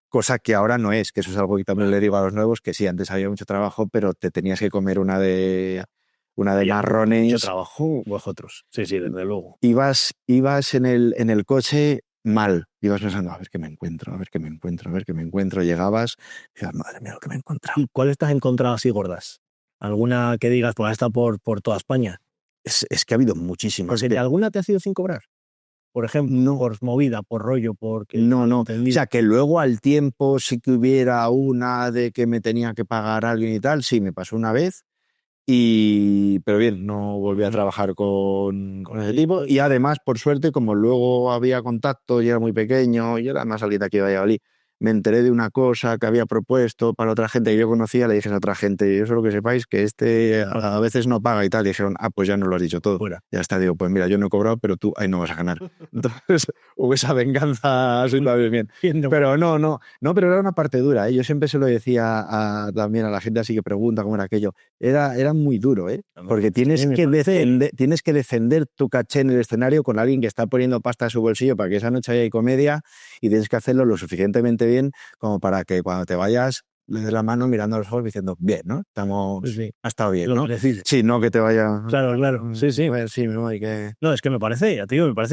Cosa que ahora no es, que eso es algo que también le digo a los nuevos, que sí, antes había mucho trabajo, pero te tenías que comer una de marrones. Mucho trabajo, vosotros. Sí, desde luego. Ibas en el coche mal. Ibas pensando, a ver qué me encuentro. Llegabas y dices, madre mía, lo que me he encontrado. ¿Y cuáles te has encontrado así gordas? ¿Alguna que digas, pues está por toda España? Es que ha habido muchísimas. Porque ¿alguna te ha sido sin cobrar? Por ejemplo, no. Por movida, por rollo, porque... No. O sea, que luego al tiempo sí que hubiera una de que me tenía que pagar alguien y tal. Sí, me pasó una vez. Pero bien, no volví a trabajar con ese tipo. Y además, por suerte, como luego había contacto y era muy pequeño y era más alguien de aquí de Valladolid, me enteré de una cosa que había propuesto para otra gente que yo conocía, le dije a otra gente, yo solo que sepáis que a veces no paga y tal, y dijeron, pues ya no lo has dicho todo. Fuera. Ya está, digo, pues mira, yo no he cobrado, pero tú ahí no vas a ganar. Entonces hubo esa venganza, así también bien. Pero no, pero era una parte dura, ¿eh? Yo siempre se lo decía también a la gente así que pregunta cómo era aquello. Era muy duro, ¿eh? Porque tienes que defender tu caché en el escenario con alguien que está poniendo pasta a su bolsillo para que esa noche haya comedia, y tienes que hacerlo lo suficientemente bien como para que cuando te vayas le des la mano mirando a los ojos diciendo, bien, ¿no? Ha estado bien, ¿no? Sí, no que te vaya... Claro. Sí. Bueno, sí, me voy, que... No, es que me parece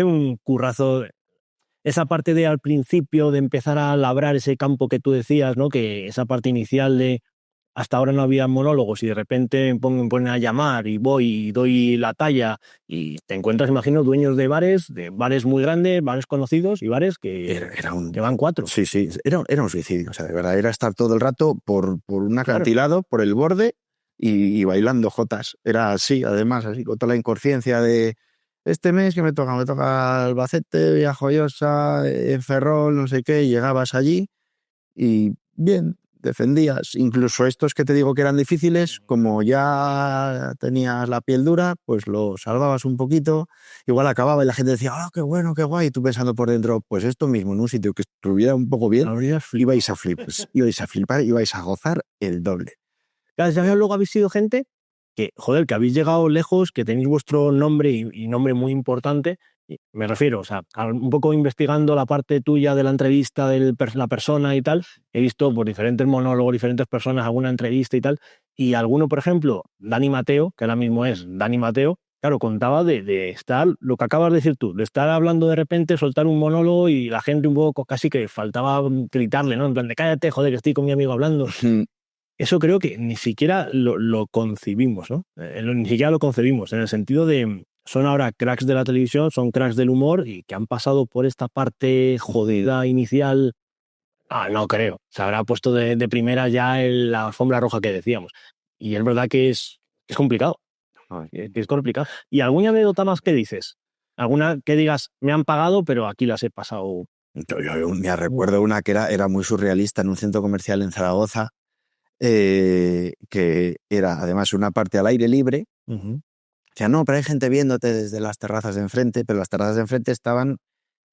un currazo. Esa parte de al principio de empezar a labrar ese campo que tú decías, ¿no? Que esa parte inicial de hasta ahora no había monólogos y de repente me ponen a llamar y voy y doy la talla y te encuentras, imagino, dueños de bares muy grandes, bares conocidos y bares que van 4. Sí, era un suicidio, o sea, de verdad, era estar todo el rato por un acantilado, por el borde y bailando jotas. Era así, además, así, con toda la inconsciencia de este mes que me toca Albacete, Villajoyosa, en Ferrol, no sé qué, y llegabas allí y bien, defendías. Incluso estos que te digo que eran difíciles, como ya tenías la piel dura, pues lo salvabas un poquito, igual acababa y la gente decía, qué bueno, qué guay, y tú pensando por dentro, pues esto mismo, en un sitio que estuviera un poco bien, ibais a flipar, ibais a gozar el doble. Claro, ya luego habéis sido gente que habéis llegado lejos, que tenéis vuestro nombre y nombre muy importante. Me refiero, o sea, un poco investigando la parte tuya de la entrevista de la persona y tal, he visto por diferentes monólogos, diferentes personas, alguna entrevista y tal, y alguno, por ejemplo, Dani Mateo, que ahora mismo es Dani Mateo, claro, contaba de estar, lo que acabas de decir tú, de estar hablando de repente, soltar un monólogo y la gente un poco casi que faltaba gritarle, ¿no? En plan de cállate, que estoy con mi amigo hablando. Eso creo que ni siquiera lo concibimos, ¿no? Ni siquiera lo concebimos, en el sentido de son ahora cracks de la televisión, son cracks del humor y que han pasado por esta parte jodida inicial. No creo. Se habrá puesto de primera ya la alfombra roja que decíamos. Y es verdad que es complicado. Que es complicado. ¿Y alguna anécdota más que dices? ¿Alguna que digas, me han pagado, pero aquí las he pasado? Yo me recuerdo una que era muy surrealista en un centro comercial en Zaragoza, que era además una parte al aire libre. O sea, no, pero hay gente viéndote desde las terrazas de enfrente, pero las terrazas de enfrente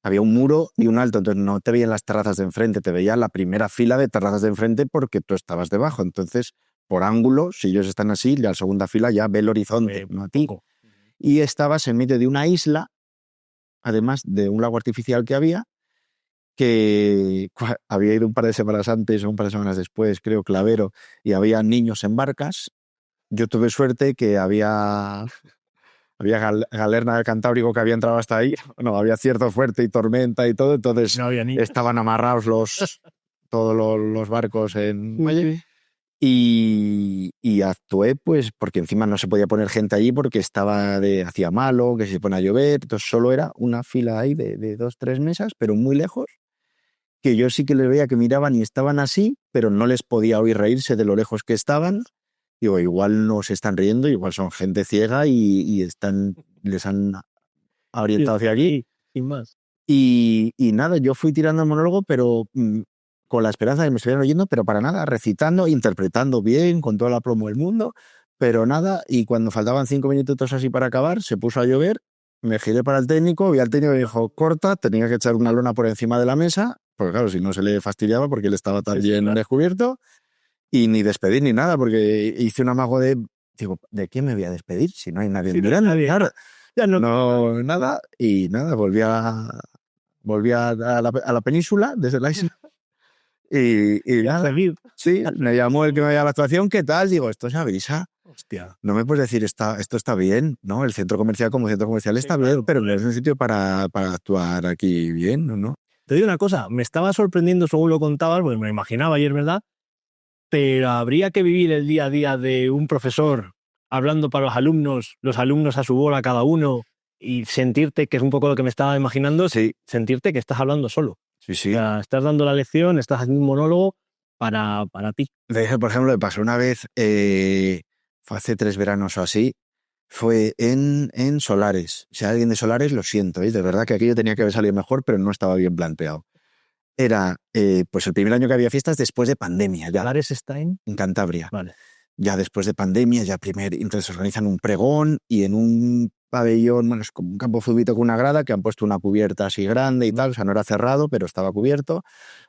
había un muro y un alto, entonces no te veían las terrazas de enfrente, te veía la primera fila de terrazas de enfrente porque tú estabas debajo. Entonces, por ángulo, si ellos están así, la segunda fila ya ve el horizonte, no a ti. Y estabas en medio de una isla, además de un lago artificial que había ido un par de semanas antes o un par de semanas después, creo, Clavero, y había niños en barcas. Yo tuve suerte que había galerna del Cantábrico que había entrado hasta ahí. No, había cierto fuerte y tormenta y todo, entonces no había estaban amarrados todos los barcos en muelle. Y actué, pues, porque encima no se podía poner gente allí porque hacía malo, que se pone a llover. Entonces solo era una fila ahí de 2-3 mesas, pero muy lejos, que yo sí que les veía que miraban y estaban así, pero no les podía oír reírse de lo lejos que estaban. Digo, igual no se están riendo, igual son gente ciega y les han orientado hacia aquí. Y más. Y nada, yo fui tirando el monólogo, pero con la esperanza de que me estuvieran oyendo, pero para nada, recitando, interpretando bien, con todo el aplomo del mundo, pero nada. Y cuando faltaban 5 minutos así para acabar, se puso a llover, me giré para el técnico, vi al técnico y me dijo, corta, tenía que echar una lona por encima de la mesa, porque claro, si no se le fastidiaba porque él estaba tan bien descubierto. Y ni despedir ni nada, porque hice un amago digo, ¿de quién me voy a despedir? Si no hay nadie mirando. Claro, ya no, nada. Y nada, volví a la península, desde la isla. Y nada. Sí, me llamó el que me veía la actuación, ¿qué tal? Digo, esto es Avisa. Hostia. No me puedes decir, esto está bien, ¿no? El centro comercial como centro comercial está bien, pero no es un sitio para actuar aquí bien, ¿no? Te digo una cosa, me estaba sorprendiendo según lo contabas, pues me lo imaginaba y es verdad, pero habría que vivir el día a día de un profesor hablando para los alumnos a su bola cada uno, y sentirte, que es un poco lo que me estaba imaginando, sentirte que estás hablando solo. Sí. O sea, estás dando la lección, estás haciendo un monólogo para ti. Por ejemplo, me pasó una vez, fue hace 3 veranos o así, fue en Solares. Si hay alguien de Solares, lo siento, de verdad que aquello tenía que haber salido mejor, pero no estaba bien planteado. era pues el primer año que había fiestas después de pandemia. Ya, ¿Salares está en? Cantabria. Vale. Ya después de pandemia, entonces organizan un pregón y en un pabellón, bueno, es como un campo de fútbol con una grada que han puesto una cubierta así grande y tal, o sea, no era cerrado, pero estaba cubierto.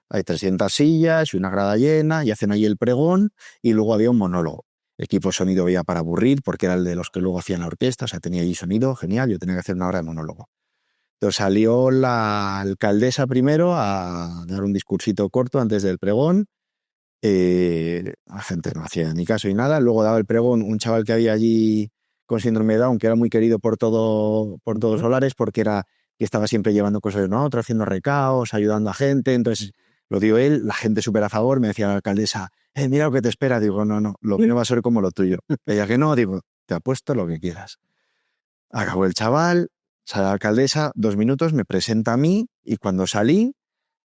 Hay 300 sillas y una grada llena y hacen ahí el pregón y luego había un monólogo. Equipo de sonido había para aburrir porque era el de los que luego hacían la orquesta, o sea, tenía allí sonido, genial, yo tenía que hacer una hora de monólogo. Entonces salió la alcaldesa primero a dar un discursito corto antes del pregón. La gente no hacía ni caso ni nada. Luego daba el pregón un chaval que había allí con síndrome de Down, que era muy querido por todos Solares, porque que estaba siempre llevando cosas de uno a otro, haciendo recaos, ayudando a gente. Entonces lo dio él, la gente súper a favor. Me decía la alcaldesa, mira lo que te espera. Digo, no, lo mío va a ser como lo tuyo. Ella que no, digo, te apuesto lo que quieras. Acabó el chaval, sale la alcaldesa, 2 minutos, me presenta a mí y cuando salí,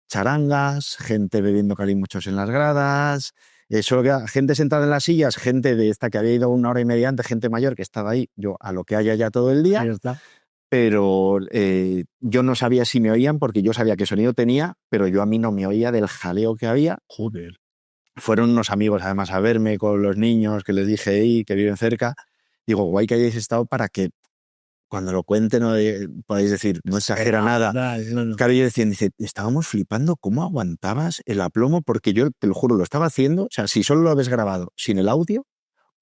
charangas, gente bebiendo calimuchos en las gradas, solo que gente sentada en las sillas, gente de esta que había ido 1 hora y media antes, gente mayor que estaba ahí, yo a lo que haya ya todo el día, pero yo no sabía si me oían porque yo sabía qué sonido tenía, pero yo a mí no me oía del jaleo que había. Joder. Fueron unos amigos además a verme con los niños que les dije ahí, que viven cerca. Digo, guay que hayáis estado para que cuando lo cuenten podáis decir, no exagera nada. No. Claro, yo decía, dice, estábamos flipando cómo aguantabas el aplomo, porque yo, te lo juro, lo estaba haciendo. O sea, si solo lo habéis grabado sin el audio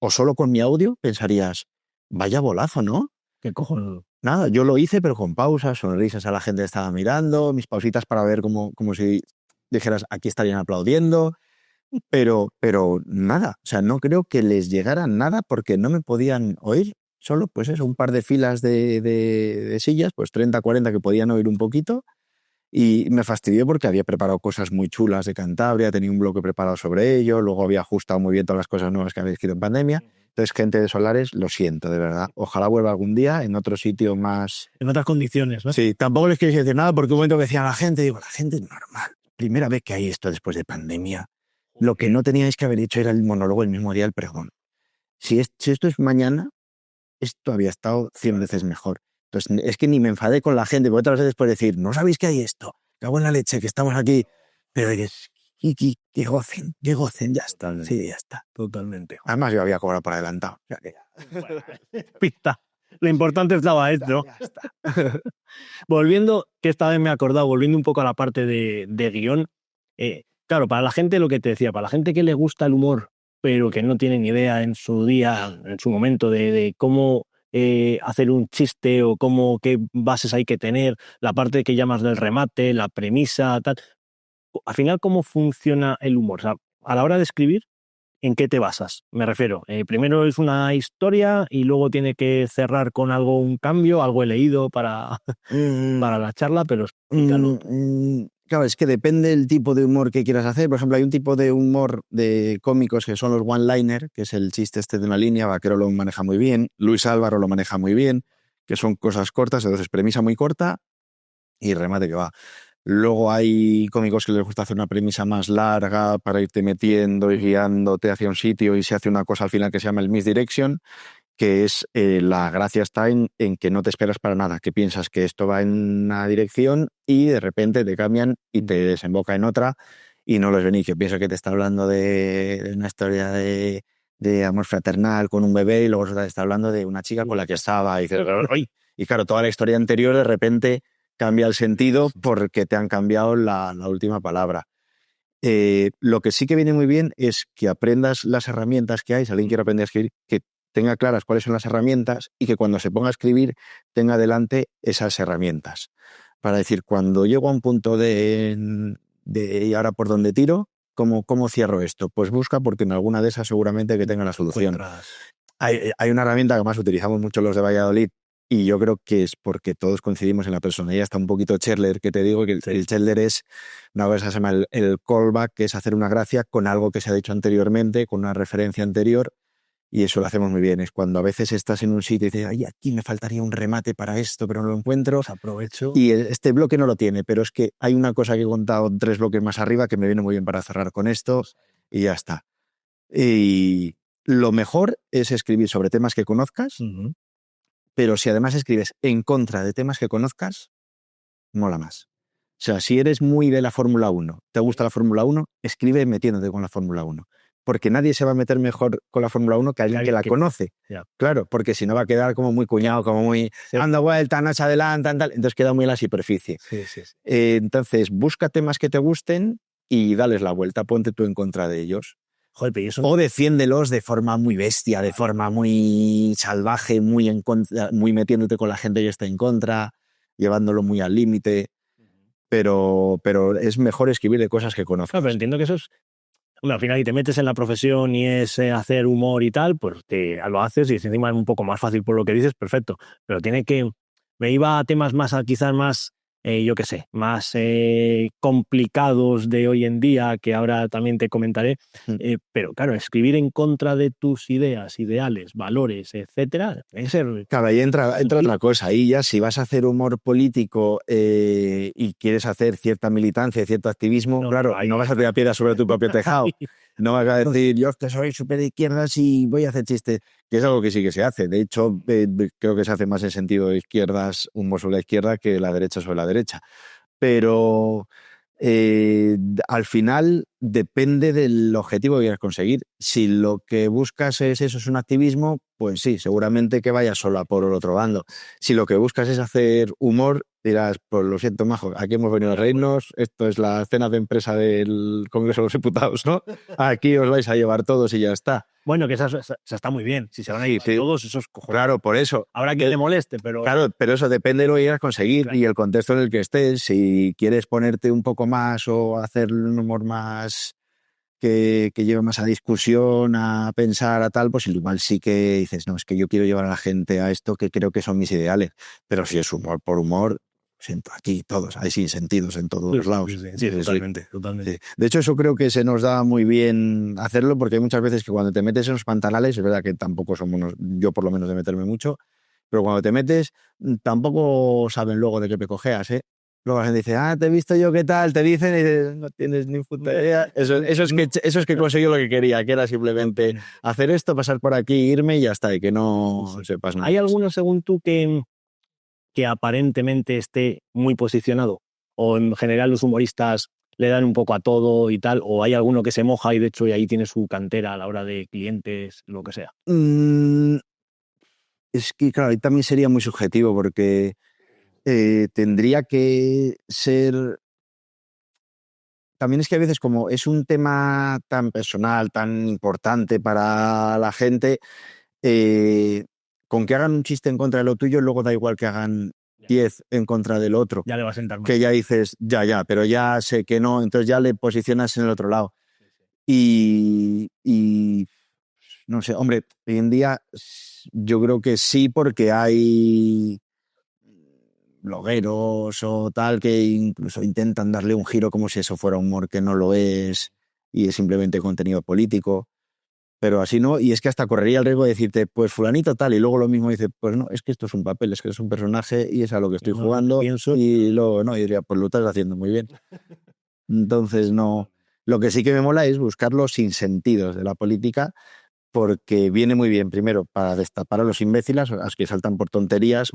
o solo con mi audio, pensarías, vaya bolazo, ¿no? ¿Qué cojones? Nada, yo lo hice, pero con pausas, sonrisas a la gente que estaba mirando, mis pausitas para ver como si dijeras, aquí estarían aplaudiendo. Pero nada, o sea, no creo que les llegara nada porque no me podían oír. Solo, pues eso, un par de filas de sillas, pues 30, 40 que podían oír un poquito. Y me fastidió porque había preparado cosas muy chulas de Cantabria, tenía un bloque preparado sobre ello, luego había ajustado muy bien todas las cosas nuevas que había escrito en pandemia. Entonces, gente de Solares, lo siento, de verdad. Ojalá vuelva algún día en otro sitio más... En otras condiciones, ¿no? Sí, tampoco les quiero decir nada porque un momento que decían a la gente, digo, la gente es normal. Primera vez que hay esto después de pandemia. Lo que no teníais que haber hecho era el monólogo el mismo día del pregón. Si esto es mañana, esto había estado 100 veces mejor. Entonces, es que ni me enfadé con la gente, porque otras veces puedes decir, no sabéis que hay esto, cago en la leche, que estamos aquí. Pero dices, que gocen, ya está. Sí, ya está. Totalmente. Además, yo había cobrado por adelantado. O sea que Pista. Lo importante estaba esto. ya está. Volviendo, que esta vez me he acordado, volviendo un poco a la parte de guión, claro, para la gente, lo que te decía, para la gente que le gusta el humor, pero que no tiene ni idea en su día, en su momento, de cómo hacer un chiste o qué bases hay que tener, la parte que llamas del remate, la premisa, tal. Al final, ¿cómo funciona el humor? O sea, a la hora de escribir, ¿en qué te basas? Me refiero, primero es una historia y luego tiene que cerrar con algo, un cambio, algo he leído para la charla, pero explícalo. Claro, es que depende del tipo de humor que quieras hacer. Por ejemplo, hay un tipo de humor de cómicos que son los one-liner, que es el chiste de una línea. Vaquero lo maneja muy bien, Luis Álvaro lo maneja muy bien, que son cosas cortas, entonces premisa muy corta y remate que va. Luego hay cómicos que les gusta hacer una premisa más larga para irte metiendo y guiándote hacia un sitio y se hace una cosa al final que se llama el misdirection, que es la gracia está en que no te esperas para nada, que piensas que esto va en una dirección y de repente te cambian y te desemboca en otra y no los venís, que piensas que te está hablando de una historia de amor fraternal con un bebé y luego te está hablando de una chica con la que estaba y dices, ¡ay! Y claro, toda la historia anterior de repente cambia el sentido porque te han cambiado la última palabra. Lo que sí que viene muy bien es que aprendas las herramientas que hay, si alguien quiere aprender a escribir, que tenga claras cuáles son las herramientas y que cuando se ponga a escribir tenga delante esas herramientas. Para decir, cuando llego a un punto de ¿y ahora por dónde tiro? ¿Cómo cierro esto? Pues busca, porque en alguna de esas seguramente que tenga la solución. Hay una herramienta que además utilizamos mucho los de Valladolid y yo creo que es porque todos coincidimos en la personalidad. Está un poquito Chandler, que te digo que el Chandler es una cosa que se llama el callback, que es hacer una gracia con algo que se ha dicho anteriormente, con una referencia anterior. Y eso lo hacemos muy bien. Es cuando a veces estás en un sitio y dices, ay, aquí me faltaría un remate para esto, pero no lo encuentro. Pues aprovecho. Y este bloque no lo tiene, pero es que hay una cosa que he contado 3 bloques más arriba que me viene muy bien para cerrar con esto y ya está. Y lo mejor es escribir sobre temas que conozcas, pero si además escribes en contra de temas que conozcas, mola más. sea, si eres muy de la Fórmula 1, te gusta la Fórmula 1, escribe metiéndote con la Fórmula 1. Porque nadie se va a meter mejor con la Fórmula 1 que alguien que la conoce. Ya. Claro, porque si no va a quedar como muy cuñado, como muy anda vuelta, no se adelantan, tal. Entonces queda muy en la superficie. Sí. Entonces, busca temas que te gusten y dales la vuelta, ponte tú en contra de ellos. Joder, pero eso... O defiéndelos de forma muy bestia, de forma muy salvaje, muy metiéndote con la gente que está en contra, llevándolo muy al límite. Pero es mejor escribir de cosas que conozcas. Claro, pero entiendo que eso es... Bueno, al final, y te metes en la profesión y es hacer humor y tal, pues lo haces y encima es un poco más fácil por lo que dices, perfecto. Pero tiene que... Me iba a temas más, quizás más, yo qué sé, más complicados de hoy en día, que ahora también te comentaré. Pero claro, escribir en contra de tus ideas, ideales, valores, etcétera, es ser... Claro, ahí entra otra cosa. Ahí ya, si vas a hacer humor político y quieres hacer cierta militancia, cierto activismo, claro, no vas a tirar piedras sobre tu propio tejado. No vas a decir, yo que soy súper de izquierdas y voy a hacer chistes, que es algo que sí que se hace. De hecho, creo que se hace más en sentido de izquierdas, humor sobre la izquierda, que la derecha sobre la derecha. Pero al final depende del objetivo que quieras conseguir. Si lo que buscas es eso, es un activismo, pues sí, seguramente que vayas solo a por el otro bando. Si lo que buscas es hacer humor, dirás, pues lo siento, majo, aquí hemos venido a reírnos, esto es la cena de empresa del Congreso de los Diputados, ¿no? Aquí os vais a llevar todos y ya está. Bueno, que esa está muy bien. Si se van a ir todos esos cojones. Claro, por eso. Habrá que te moleste, pero... Claro, pero eso depende de lo que quieras conseguir, claro, y el contexto en el que estés. Si quieres ponerte un poco más o hacer un humor más que lleve más a discusión, a pensar, a tal, pues igual sí que dices, no, es que yo quiero llevar a la gente a esto que creo que son mis ideales. Pero si es humor por humor, siento aquí todos, hay sin sentidos en todos los lados. Sí, totalmente. Sí. De hecho, eso creo que se nos da muy bien hacerlo, porque hay muchas veces que cuando te metes en los pantanales, es verdad que tampoco somos, yo por lo menos de meterme mucho, pero cuando te metes, tampoco saben luego de qué te cojeas, ¿eh? Luego la gente dice, te he visto yo qué tal, te dicen y dices, no tienes ni puta idea. Eso es que conseguí lo que quería, que era simplemente hacer esto, pasar por aquí, irme y ya está, y que no sepas nada. ¿Hay alguno, según tú, que aparentemente esté muy posicionado? ¿O en general los humoristas le dan un poco a todo y tal? ¿O hay alguno que se moja y de hecho y ahí tiene su cantera a la hora de clientes, lo que sea? Es que, claro, ahí también sería muy subjetivo porque tendría que ser... También es que a veces, como es un tema tan personal, tan importante para la gente, con que hagan un chiste en contra de lo tuyo, luego da igual que hagan 10 en contra del otro. Ya le va a sentar más. Que ya dices, pero ya sé que no, entonces ya le posicionas en el otro lado. Y no sé, hombre, hoy en día yo creo que sí, porque hay blogueros o tal que incluso intentan darle un giro como si eso fuera humor, que no lo es y es simplemente contenido político, pero así no, y es que hasta correría el riesgo de decirte, pues fulanito tal, y luego lo mismo dice, pues no, es que esto es un papel, es que es un personaje y es a lo que estoy jugando, y luego no, y diría, pues lo estás haciendo muy bien. Entonces no, lo que sí que me mola es buscar los sinsentidos de la política, porque viene muy bien, primero, para destapar a los imbéciles, a los que saltan por tonterías,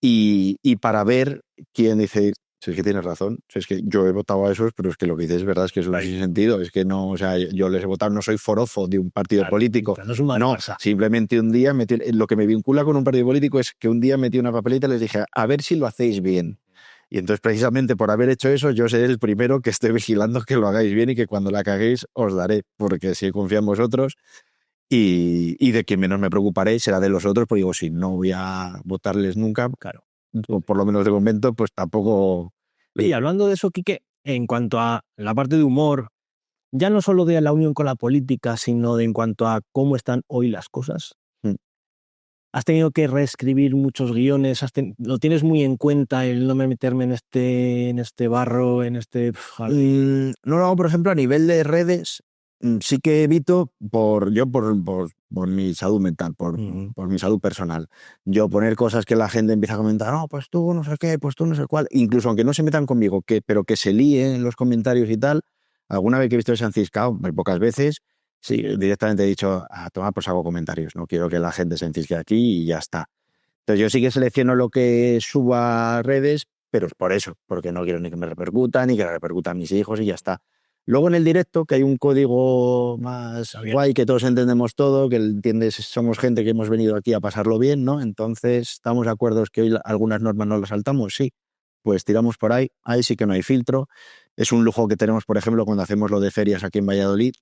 y para ver quién dice, si es que tienes razón, si es que yo he votado a esos, pero es que lo que dices es verdad, es que es un sinsentido, es que no, o sea, yo les he votado, no soy forofo de un partido político, no, simplemente un día lo que me vincula con un partido político es que un día metí una papelita y les dije, a ver si lo hacéis bien. Y entonces, precisamente por haber hecho eso, yo seré el primero que esté vigilando que lo hagáis bien y que cuando la caguéis os daré, porque si confío en vosotros. Y de quien menos me preocuparé será de los otros, porque digo, si no voy a votarles nunca, claro, o por lo menos de momento, pues tampoco... Y hablando de eso, Quique, en cuanto a la parte de humor, ya no solo de la unión con la política, sino en cuanto a cómo están hoy las cosas. ¿Has tenido que reescribir muchos guiones? ¿Lo tienes muy en cuenta el no meterme en este barro, en este...? No lo hago, por ejemplo, a nivel de redes. Sí que evito por mi salud mental, por mi salud personal. Yo poner cosas que la gente empieza a comentar, no, pues tú no sé qué, pues tú no sé cuál, incluso aunque no se metan conmigo, pero que se líen en los comentarios y tal. Alguna vez que he visto que se han ciscado, muy pocas veces, sí, directamente he dicho, toma, pues hago comentarios, no quiero que la gente se encisque aquí y ya está. Entonces yo sí que selecciono lo que subo a redes, pero es por eso, porque no quiero ni que me repercuta, ni que le repercuta a mis hijos y ya está. Luego en el directo, que hay un código más guay, que todos entendemos todo, que entiendes, somos gente que hemos venido aquí a pasarlo bien, ¿no? Entonces, ¿estamos de acuerdo que hoy algunas normas no las saltamos? Sí. Pues tiramos por ahí sí que no hay filtro. Es un lujo que tenemos, por ejemplo, cuando hacemos lo de ferias aquí en Valladolid,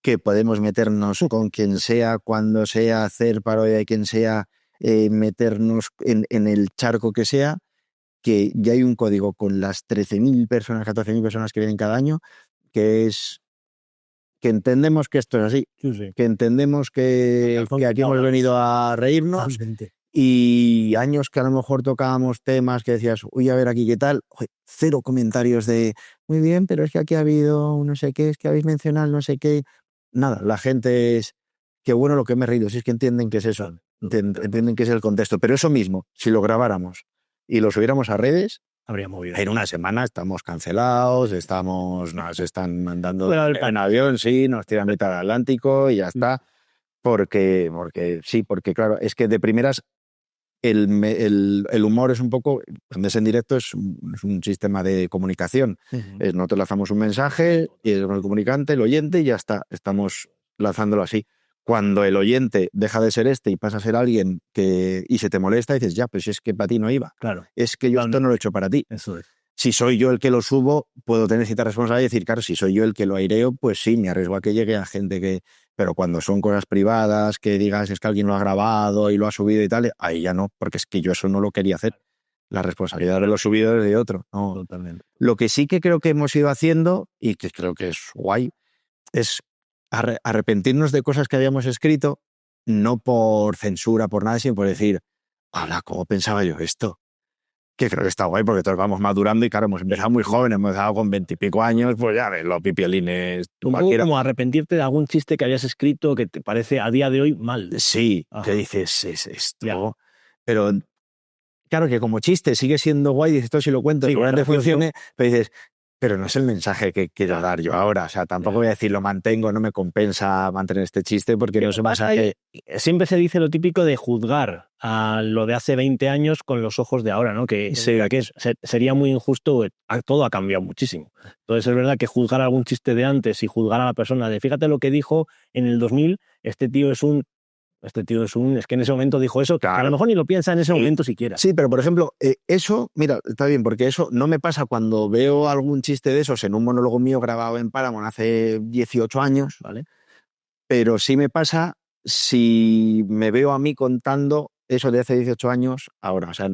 que podemos meternos con quien sea, cuando sea, hacer parodia de quien sea, meternos en el charco que sea, que ya hay un código con las 13.000 personas, 14.000 personas que vienen cada año, que es que entendemos que esto es así, Sí. que entendemos que aquí hemos venido a reírnos. Y años que a lo mejor tocábamos temas que decías, uy, a ver aquí qué tal, cero comentarios de, muy bien, pero es que aquí ha habido no sé qué, es que habéis mencionado no sé qué. Nada, la gente es, qué bueno lo que me he reído, si es que entienden que es eso, entienden que es el contexto. Pero eso mismo, si lo grabáramos y lo subiéramos a redes, habría movido. En una semana estamos cancelados, nos están mandando en avión, sí, nos tiran mitad al Atlántico y ya está. Porque claro, es que de primeras el humor es un poco, cuando es en directo es un sistema de comunicación. Nosotros lanzamos un mensaje y el comunicante, el oyente, y ya está, estamos lanzándolo así. Cuando el oyente deja de ser y pasa a ser alguien y se te molesta, dices, ya, pues es que para ti no iba. Claro. Es que yo esto no lo he hecho para ti. Eso es. Si soy yo el que lo subo, puedo tener cierta responsabilidad y decir, claro, si soy yo el que lo aireo, pues sí, me arriesgo a que llegue a gente que... Pero cuando son cosas privadas, que digas es que alguien lo ha grabado y lo ha subido y tal, ahí ya no, porque es que yo eso no lo quería hacer. La responsabilidad de lo subido es de otro. No. Totalmente. Lo que sí que creo que hemos ido haciendo, y que creo que es guay, es arrepentirnos de cosas que habíamos escrito, no por censura, por nada, sino por decir, ¡hala, cómo pensaba yo esto! Que creo que está guay porque todos vamos madurando y claro, hemos empezado muy jóvenes, hemos empezado con 20 y pico años, pues ya ves, los pipiolines. Un poco como arrepentirte de algún chiste que habías escrito que te parece a día de hoy mal. Sí, que dices, es esto. Ya. Pero claro que como chiste sigue siendo guay, dices, esto si lo cuento, seguramente funcione, pero dices, pero no es el mensaje que quiero dar yo ahora. O sea, tampoco voy a decir lo mantengo, no me compensa mantener este chiste porque no es un mensaje. Siempre se dice lo típico de juzgar a lo de hace 20 años con los ojos de ahora, ¿no? Que sería muy injusto, todo ha cambiado muchísimo. Entonces es verdad que juzgar algún chiste de antes y juzgar a la persona de fíjate lo que dijo en el 2000, es que en ese momento dijo eso, claro. Que a lo mejor ni lo piensa en ese momento siquiera. Sí, pero por ejemplo, eso, mira, está bien, porque eso no me pasa cuando veo algún chiste de esos en un monólogo mío grabado en Paramount hace 18 años, ¿vale? Pero sí me pasa si me veo a mí contando eso de hace 18 años ahora. O sea,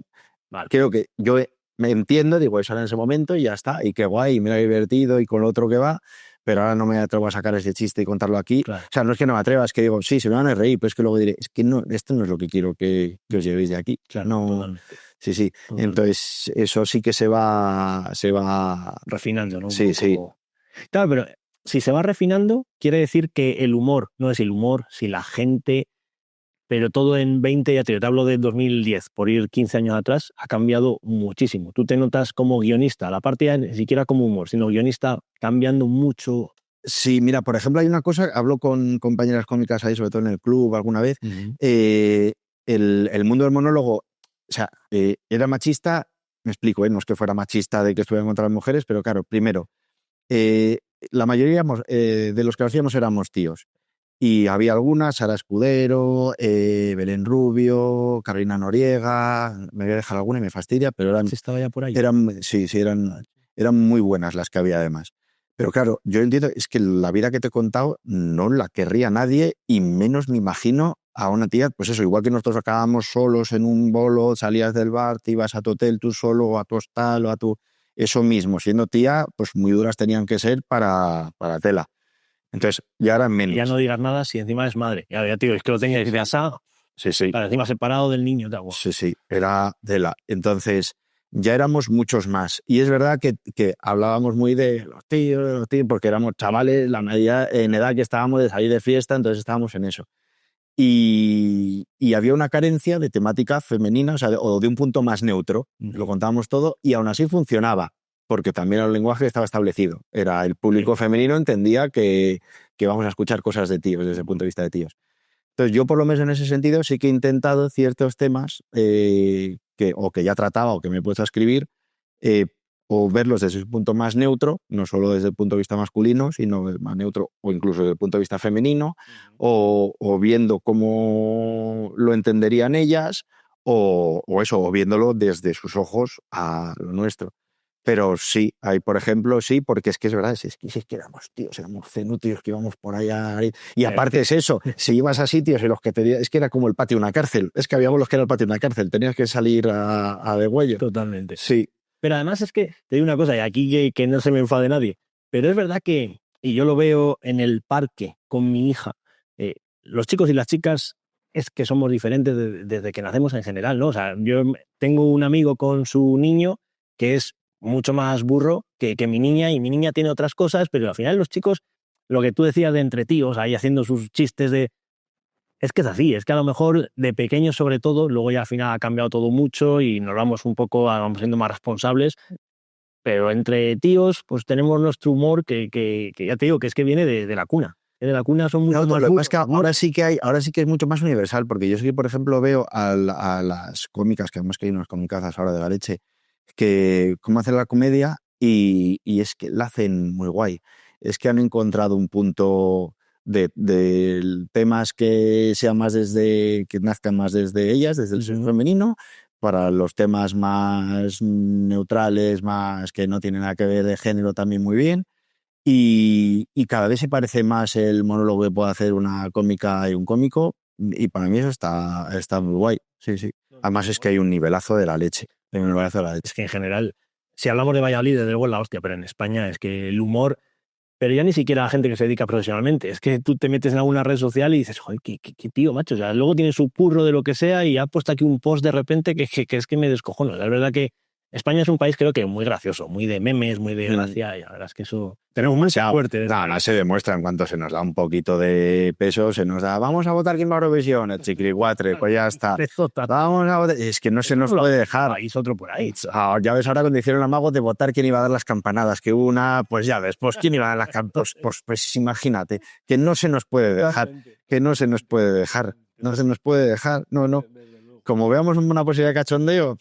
creo que yo me entiendo, digo, eso era en ese momento y ya está, y qué guay, y me lo he divertido y con lo otro que va, pero ahora no me atrevo a sacar ese chiste y contarlo aquí. Claro. O sea, no es que no me atreva, es que digo, sí, se me van a reír, pero es que luego diré, es que no, esto no es lo que quiero que os llevéis de aquí. Claro, no. Totalmente. Sí. Totalmente. Entonces, eso sí que se va refinando, ¿no? Sí. Claro, pero si se va refinando, quiere decir que el humor, no es el humor, si la gente, pero todo en 20, ya te hablo de 2010, por ir 15 años atrás, ha cambiado muchísimo. Tú te notas como guionista, la parte ya ni siquiera como humor, sino guionista cambiando mucho. Sí, mira, por ejemplo, hay una cosa, hablo con compañeras cómicas ahí, sobre todo en el club alguna vez, el mundo del monólogo, o sea, era machista, me explico, no es que fuera machista de que estuviera contra las mujeres, pero claro, primero, la mayoría de los que lo hacíamos éramos tíos. Y había algunas, Sara Escudero, Belén Rubio, Carolina Noriega, me voy a dejar alguna y me fastidia, pero eran... ¿Estaba ya por ahí? Eran muy buenas las que había además. Pero claro, yo entiendo, es que la vida que te he contado no la querría nadie y menos me imagino a una tía, pues eso, igual que nosotros acabábamos solos en un bolo, salías del bar, te ibas a tu hotel tú solo o a tu hostal o a tu... Eso mismo, siendo tía, pues muy duras tenían que ser para tela. Entonces, ya eran menos. Ya no digas nada si encima es madre. Ya tío, es que lo tenías de asado. Sí. Para encima separado del niño. Sí, era tela. Entonces, ya éramos muchos más. Y es verdad que hablábamos muy de los tíos, porque éramos chavales, la medida en edad que estábamos de salir de fiesta, entonces estábamos en eso. Y había una carencia de temática femenina, o de un punto más neutro. Lo contábamos todo y aún así funcionaba. Porque también el lenguaje estaba establecido. Era el público femenino entendía que vamos a escuchar cosas de tíos, desde el punto de vista de tíos. Entonces yo por lo menos en ese sentido sí que he intentado ciertos temas que ya trataba o que me he puesto a escribir, o verlos desde su punto más neutro, no solo desde el punto de vista masculino, sino más neutro, o incluso desde el punto de vista femenino, o viendo cómo lo entenderían ellas, o viéndolo desde sus ojos a lo nuestro. Pero sí, hay, por ejemplo, sí, porque es que es verdad, es que éramos tíos, éramos cenutrios que íbamos por allá. Y aparte es eso, si ibas a sitios en los que es que era como el patio de una cárcel, es que habíamos los que era el patio de una cárcel, tenías que salir a degüello. Totalmente. Sí. Pero además es que, te digo una cosa, y aquí que no se me enfade nadie, pero es verdad que, y yo lo veo en el parque con mi hija, los chicos y las chicas es que somos diferentes desde que nacemos en general, ¿no? O sea, yo tengo un amigo con su niño que es mucho más burro que mi niña, y mi niña tiene otras cosas, pero al final los chicos, lo que tú decías de entre tíos, ahí haciendo sus chistes es que es así, es que a lo mejor de pequeños sobre todo, luego ya al final ha cambiado todo mucho y nos vamos un poco, vamos siendo más responsables, pero entre tíos pues tenemos nuestro humor que ya te digo, que es que viene de la cuna. De la cuna son mucho más Lo que pasa duros, es que ahora sí que es mucho más universal, porque yo sí que, por ejemplo, veo a las cómicas, que además que hay unas comicazas ahora de la leche, que cómo hacer la comedia y es que la hacen muy guay. Es que han encontrado un punto de temas que sean más que nazcan más desde ellas, desde el sexo femenino, para los temas más neutrales, más que no tienen nada que ver de género también muy bien. Y cada vez se parece más el monólogo que puede hacer una cómica y un cómico, y para mí eso está muy guay. Sí, sí. Además es que hay un nivelazo de la leche. Hay un nivelazo de la leche. Es que en general, si hablamos de Valladolid, desde luego es la hostia, pero en España es que el humor, pero ya ni siquiera la gente que se dedica profesionalmente, es que tú te metes en alguna red social y dices, joder, qué tío, macho, o sea, luego tiene su curro de lo que sea y ha puesto aquí un post de repente que es que me descojono. Es verdad que España es un país, creo que muy gracioso, muy de memes, muy de gracia, y la verdad es que eso tenemos muy fuerte. No se demuestra en cuanto se nos da un poquito de peso, se nos da, vamos a votar quién va a Eurovisión, el chiquilicuatre, pues ya está. Vamos a votar. Es que no se nos puede dejar. País otro por ahí. Ya ves ahora cuando hicieron el amago de votar quién iba a dar las campanadas, que una, pues ya ves, pues quién iba a dar las campanadas, pues imagínate, que no se nos puede dejar, no se nos puede dejar, no. Como veamos una posibilidad de cachondeo,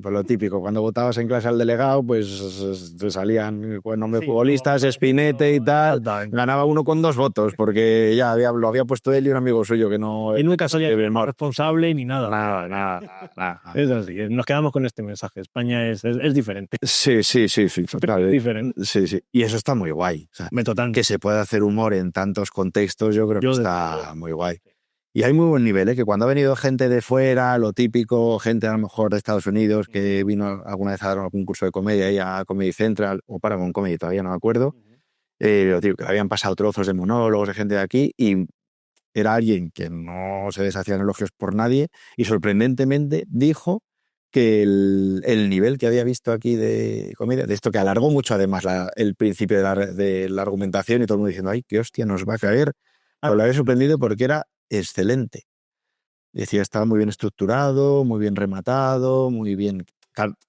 pues lo típico, cuando votabas en clase al delegado, pues te salían nombres futbolistas, Spinete y tal, ganaba uno con 2 votos, porque ya lo había puesto él y un amigo suyo que no... Y nunca salía responsable ni nada. Nada. Es así, nos quedamos con este mensaje, España es diferente. Sí, total. Es diferente. Sí, y eso está muy guay. O sea, que se pueda hacer humor en tantos contextos, yo creo que está muy guay. Y hay muy buen nivel, que cuando ha venido gente de fuera, lo típico, gente a lo mejor de Estados Unidos que vino alguna vez a dar algún curso de comedia ahí a Comedy Central o Paramount Comedy, todavía no me acuerdo, lo digo, que le habían pasado trozos de monólogos de gente de aquí y era alguien que no se deshacía en elogios por nadie y sorprendentemente dijo que el nivel que había visto aquí de comedia, de esto que alargó mucho además el principio de la argumentación y todo el mundo diciendo, ay, qué hostia nos va a caer, pero lo había sorprendido porque era excelente. Decía, estaba muy bien estructurado, muy bien rematado, muy bien...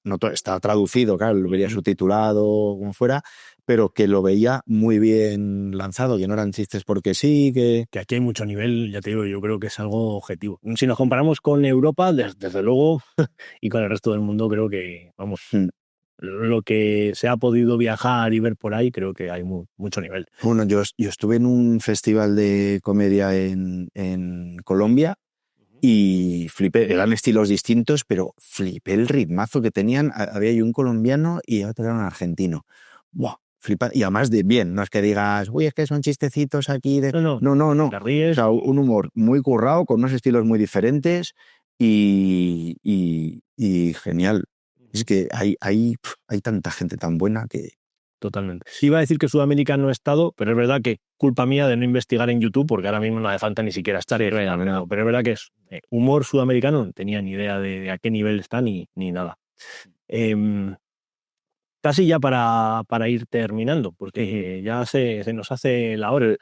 No, está traducido, claro, lo vería subtitulado, como fuera, pero que lo veía muy bien lanzado, que no eran chistes porque sí, que aquí hay mucho nivel, ya te digo, yo creo que es algo objetivo. Si nos comparamos con Europa, desde luego, y con el resto del mundo, creo que, vamos, lo que se ha podido viajar y ver por ahí, creo que hay mucho nivel. Bueno, yo estuve en un festival de comedia en Colombia y flipé, eran estilos distintos, pero flipé el ritmazo que tenían. Había un colombiano y otro era un argentino. ¡Buah! Flipa. Y además de bien, no es que digas, uy, es que son chistecitos aquí. No. Te ríes. O sea, un humor muy currado, con unos estilos muy diferentes y genial. Es que hay tanta gente tan buena que... Totalmente. Iba a decir que Sudamérica no he estado, pero es verdad que culpa mía de no investigar en YouTube, porque ahora mismo no hace falta ni siquiera estar. Pero es verdad que es humor sudamericano, no tenía ni idea de a qué nivel está ni nada. Casi ya para ir terminando, porque ya se nos hace la hora.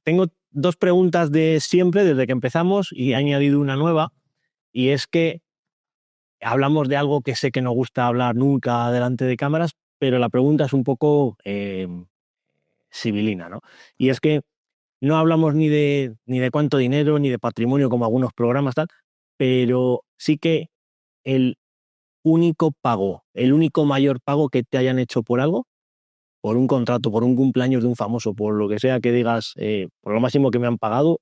Tengo 2 preguntas de siempre, desde que empezamos, y he añadido una nueva, y es que hablamos de algo que sé que no gusta hablar nunca delante de cámaras, pero la pregunta es un poco sibilina, ¿no? Y es que no hablamos ni de cuánto dinero, ni de patrimonio, como algunos programas tal, pero sí que el único pago, el único mayor pago que te hayan hecho por algo, por un contrato, por un cumpleaños de un famoso, por lo que sea que digas, por lo máximo que me han pagado,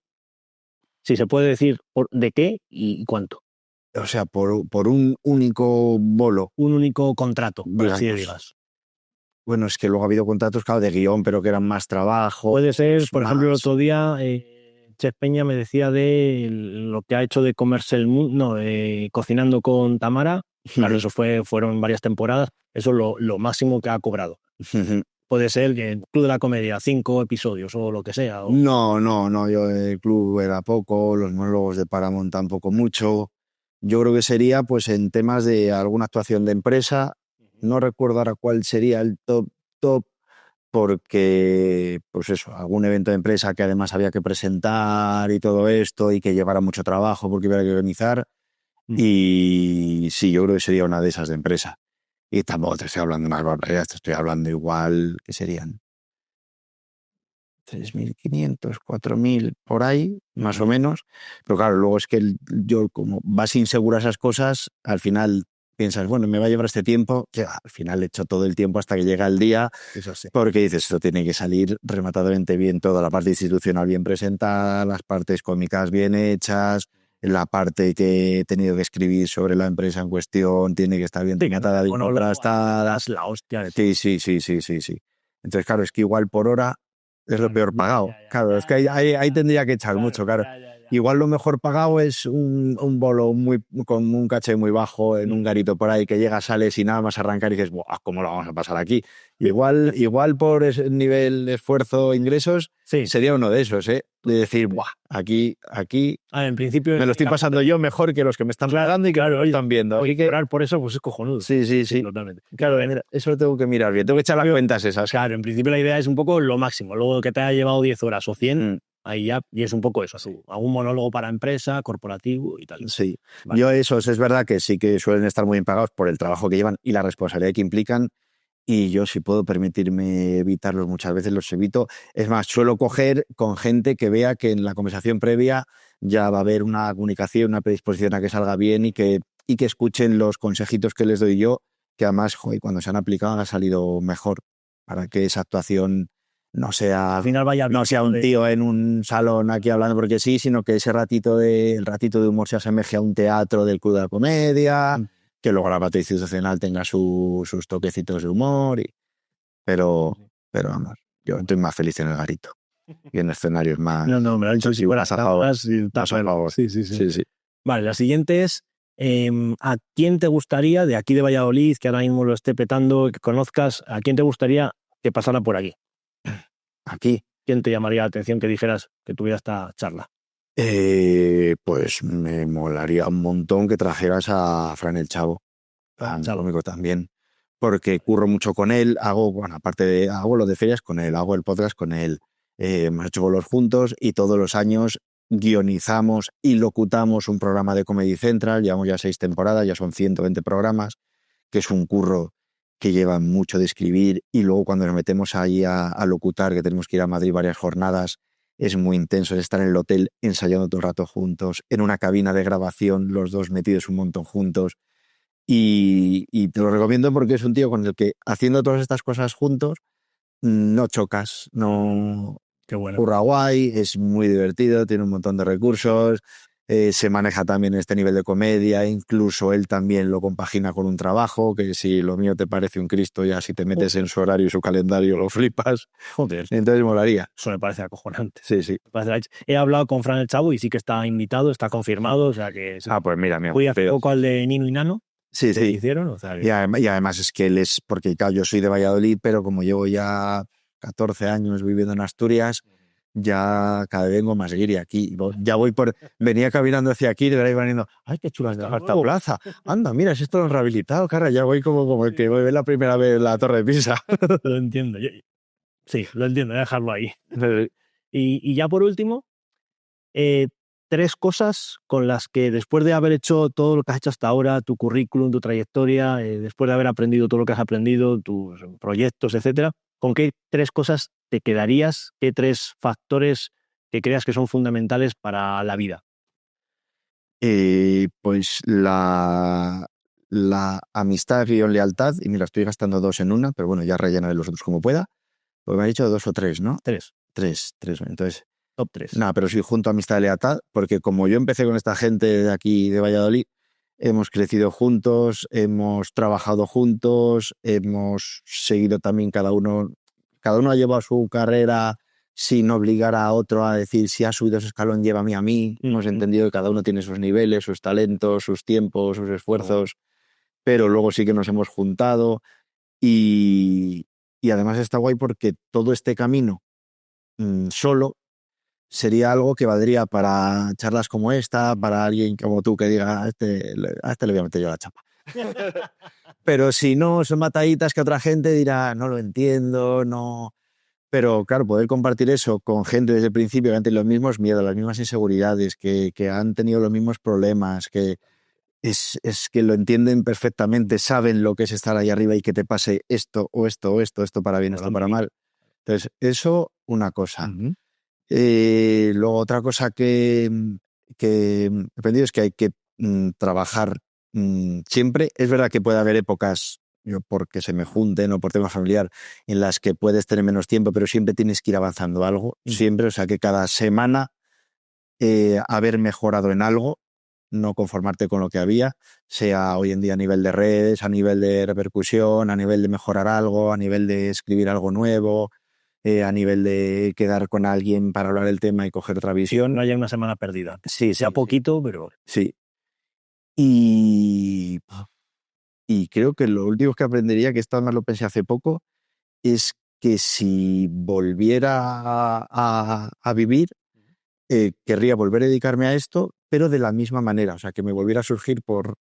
si se puede decir de qué y cuánto. O sea, por un único bolo. Un único contrato, por así Digamos. digas. Bueno, es que luego ha habido contratos, claro, de guión, pero que eran más trabajo. Puede ser, por más... ejemplo, el otro día Chef Peña me decía de lo que ha hecho de comerse el mundo, cocinando con Tamara. Claro, eso fueron varias temporadas. Eso es lo máximo que ha cobrado. Puede ser que el Club de la Comedia, 5 episodios o lo que sea. O... No, yo el club era poco, los monólogos de Paramount tampoco mucho. Yo creo que sería pues en temas de alguna actuación de empresa. No recuerdo ahora cuál sería el top, porque, pues eso, algún evento de empresa que además había que presentar y todo esto y que llevara mucho trabajo porque hubiera que organizar. Y sí, yo creo que sería una de esas de empresa. Y tampoco te estoy hablando de unas barbaridades, te estoy hablando igual, ¿qué serían? 3.500, 4.000, por ahí, más o menos. Pero claro, luego es que yo, como vas inseguro a esas cosas, al final piensas, bueno, me va a llevar este tiempo, que al final he hecho todo el tiempo hasta que llega el día, Eso sí. porque dices, esto tiene que salir rematadamente bien, toda la parte institucional bien presentada, las partes cómicas bien hechas, la parte que he tenido que escribir sobre la empresa en cuestión tiene que estar bien rematada, bien contrastada. La hostia de Sí. Entonces, claro, es que igual por hora es lo peor pagado. Claro, es que ahí tendría que echar mucho, claro. Igual lo mejor pagado es un bolo con un caché muy bajo en un garito por ahí que llega, sales y nada más arrancar y dices, ¡buah! ¿Cómo lo vamos a pasar aquí? Igual por ese nivel de esfuerzo e ingresos sería uno de esos, ¿eh? De decir, ¡buah! Aquí en principio me lo estoy pasando yo mejor que los que me están pagando y que lo están viendo. Oye, por eso pues es cojonudo. Sí. Totalmente. Claro, eso lo tengo que mirar bien. Tengo que echar las cuentas esas. Claro, en principio la idea es un poco lo máximo. Luego que te haya llevado 10 horas o 100, ahí ya, y es un poco eso. Algún monólogo para empresa, corporativo y tal. Sí. Vale. Yo esos es verdad que sí que suelen estar muy bien pagados por el trabajo que llevan y la responsabilidad que implican. Y yo, si puedo permitirme evitarlos, muchas veces los evito. Es más, suelo coger con gente que vea que en la conversación previa ya va a haber una comunicación, una predisposición a que salga bien y que escuchen los consejitos que les doy yo, que además, joder, cuando se han aplicado ha salido mejor, para que esa actuación no sea, al final no sea un tío en un salón aquí hablando porque sí, sino que el ratito de humor se asemeje a un teatro del Club de la Comedia, que luego la parte institucional tenga sus toquecitos de humor. Pero vamos, yo estoy más feliz en el garito y en escenarios más... No, me lo han dicho si fueras a favor. Sí. Vale, la siguiente es, ¿a quién te gustaría, de aquí de Valladolid, que ahora mismo lo esté petando, que conozcas, a quién te gustaría que pasara por aquí? Aquí. ¿Quién te llamaría la atención que dijeras que tuviera esta charla? Pues me molaría un montón que trajeras a Fran el Chavo, cómico también, porque curro mucho con él, hago lo de ferias con él, hago el podcast con él, hemos hecho bolos juntos y todos los años guionizamos y locutamos un programa de Comedy Central, llevamos ya 6 temporadas, ya son 120 programas, que es un curro que lleva mucho de escribir, y luego cuando nos metemos ahí a locutar, que tenemos que ir a Madrid varias jornadas, es muy intenso, es estar en el hotel ensayando todo el rato juntos, en una cabina de grabación, los dos metidos un montón juntos, y te lo recomiendo porque es un tío con el que, haciendo todas estas cosas juntos, no chocas, no... Qué bueno. Curra guay, es muy divertido, tiene un montón de recursos, se maneja también este nivel de comedia, incluso él también lo compagina con un trabajo, que si lo mío te parece un Cristo, ya si te metes en su horario y su calendario lo flipas. Joder. Entonces molaría. Eso me parece acojonante. Sí. He hablado con Fran el Chavo y sí que está invitado, está confirmado, o sea que... Pues mira, fui hace poco al de Nino y Nano. Sí. Hicieron, o sea que... Y además es que él es, porque claro, yo soy de Valladolid, pero como llevo ya 14 años viviendo en Asturias, ya cada vez vengo más guiri aquí. Venía caminando hacia aquí y de ahí veniendo, ¡ay, qué chula esta plaza! Anda, mira, es esto lo han rehabilitado, cara. Ya voy como el que voy a ver la primera vez la Torre de Pisa. Lo entiendo. Sí, lo entiendo, voy a dejarlo ahí. Y ya por último, 3 cosas con las que, después de haber hecho todo lo que has hecho hasta ahora, tu currículum, tu trayectoria, después de haber aprendido todo lo que has aprendido, tus proyectos, etcétera, ¿con qué 3 cosas te quedarías? ¿Qué 3 factores que creas que son fundamentales para la vida? Pues la la amistad-lealtad, y mira, estoy gastando 2 en una, pero bueno, ya rellenaré los otros como pueda. Pues me ha dicho 2 o 3, ¿no? 3. 3. Entonces, Top 3. nada, pero sí junto a amistad y lealtad, porque como yo empecé con esta gente de aquí de Valladolid, hemos crecido juntos, hemos trabajado juntos, hemos seguido también cada uno ha llevado su carrera sin obligar a otro a decir si ha subido ese escalón, llévame a mí. Hemos entendido que cada uno tiene sus niveles, sus talentos, sus tiempos, sus esfuerzos, pero luego sí que nos hemos juntado y además está guay porque todo este camino solo sería algo que valdría para charlas como esta, para alguien como tú que diga, a este le voy a meter yo la chapa. Pero si no, son batallitas que otra gente dirá, no lo entiendo, no. Pero claro, poder compartir eso con gente desde el principio que han tenido los mismos miedos, las mismas inseguridades, que han tenido los mismos problemas, que es que lo entienden perfectamente, saben lo que es estar ahí arriba y que te pase esto o esto o esto para bien, esto para mal. Entonces, eso, una cosa. Luego, otra cosa que he aprendido es que hay que trabajar siempre. Es verdad que puede haber épocas, yo porque se me junten o por tema familiar, en las que puedes tener menos tiempo, pero siempre tienes que ir avanzando algo. Siempre, o sea, que cada semana haber mejorado en algo, no conformarte con lo que había, sea hoy en día a nivel de redes, a nivel de repercusión, a nivel de mejorar algo, a nivel de escribir algo nuevo, a nivel de quedar con alguien para hablar del tema y coger otra visión. No haya una semana perdida. Sí, sea poquito, pero... Sí. Y creo que lo último que aprendería, que esto además lo pensé hace poco, es que si volviera a vivir, querría volver a dedicarme a esto, pero de la misma manera, o sea, que me volviera a surgir por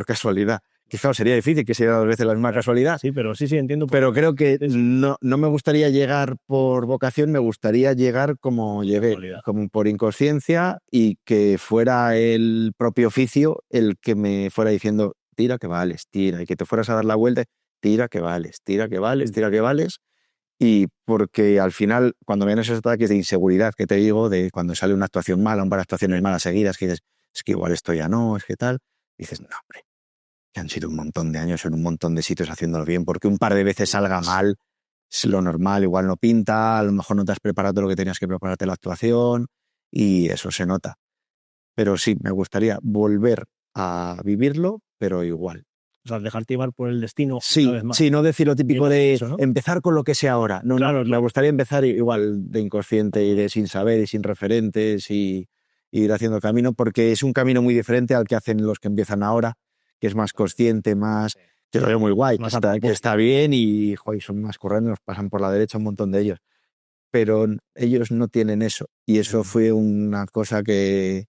casualidad. Que claro, sería difícil que sea 2 veces la misma casualidad. Sí, pero sí, entiendo. Pero creo que no me gustaría llegar por vocación, me gustaría llegar como llegué, como por inconsciencia, y que fuera el propio oficio el que me fuera diciendo, tira que vales, tira, y que te fueras a dar la vuelta, tira que vales, tira que vales, tira que vales. Y porque al final, cuando vienen esos ataques de inseguridad que te digo, de cuando sale una actuación mala, un par de actuaciones malas seguidas, que dices, es que igual esto ya no, es que tal, dices, no, hombre, que han sido un montón de años en un montón de sitios haciéndolo bien, porque un par de veces salga mal, es lo normal, igual no pinta, a lo mejor no te has preparado todo lo que tenías que prepararte la actuación, y eso se nota. Pero sí, me gustaría volver a vivirlo, pero igual. O sea, dejarte llevar por el destino sí, una vez más. Sí, no decir lo típico de eso, ¿no? empezar con lo que sea ahora. No, claro, me gustaría empezar igual de inconsciente y de sin saber y sin referentes y ir haciendo camino, porque es un camino muy diferente al que hacen los que empiezan ahora, que es más consciente, más... Yo lo veo muy guay, que está bien y joder, son más corriendo, nos pasan por la derecha un montón de ellos. Pero ellos no tienen eso. Y eso fue una cosa que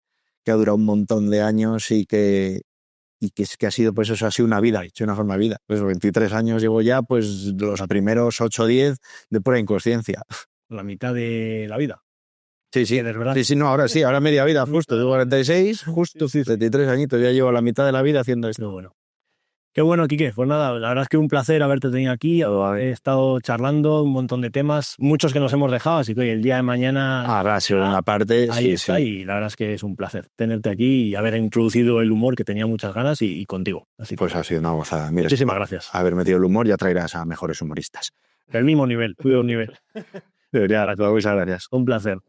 ha durado un montón de años y que ha sido, pues eso ha sido una vida, hecho una forma de vida. Pues 23 años llevo ya, pues los primeros 8 o 10 de pura inconsciencia. La mitad de la vida. Sí, no, ahora media vida, justo, de 46, justo 23 añitos, ya llevo la mitad de la vida haciendo esto. Bueno. Qué bueno, Quique. Pues nada, la verdad es que un placer haberte tenido aquí. He estado charlando un montón de temas, muchos que nos hemos dejado, así que hoy, el día de mañana... ha sido una parte... Ahí está, y la verdad es que es un placer tenerte aquí y haber introducido el humor, que tenía muchas ganas, y contigo. Así pues ha sido una gozada. Mira, muchísimas gracias. Haber metido el humor ya traerás a mejores humoristas. Del mismo nivel, cuido un nivel. Muchas gracias. Un placer.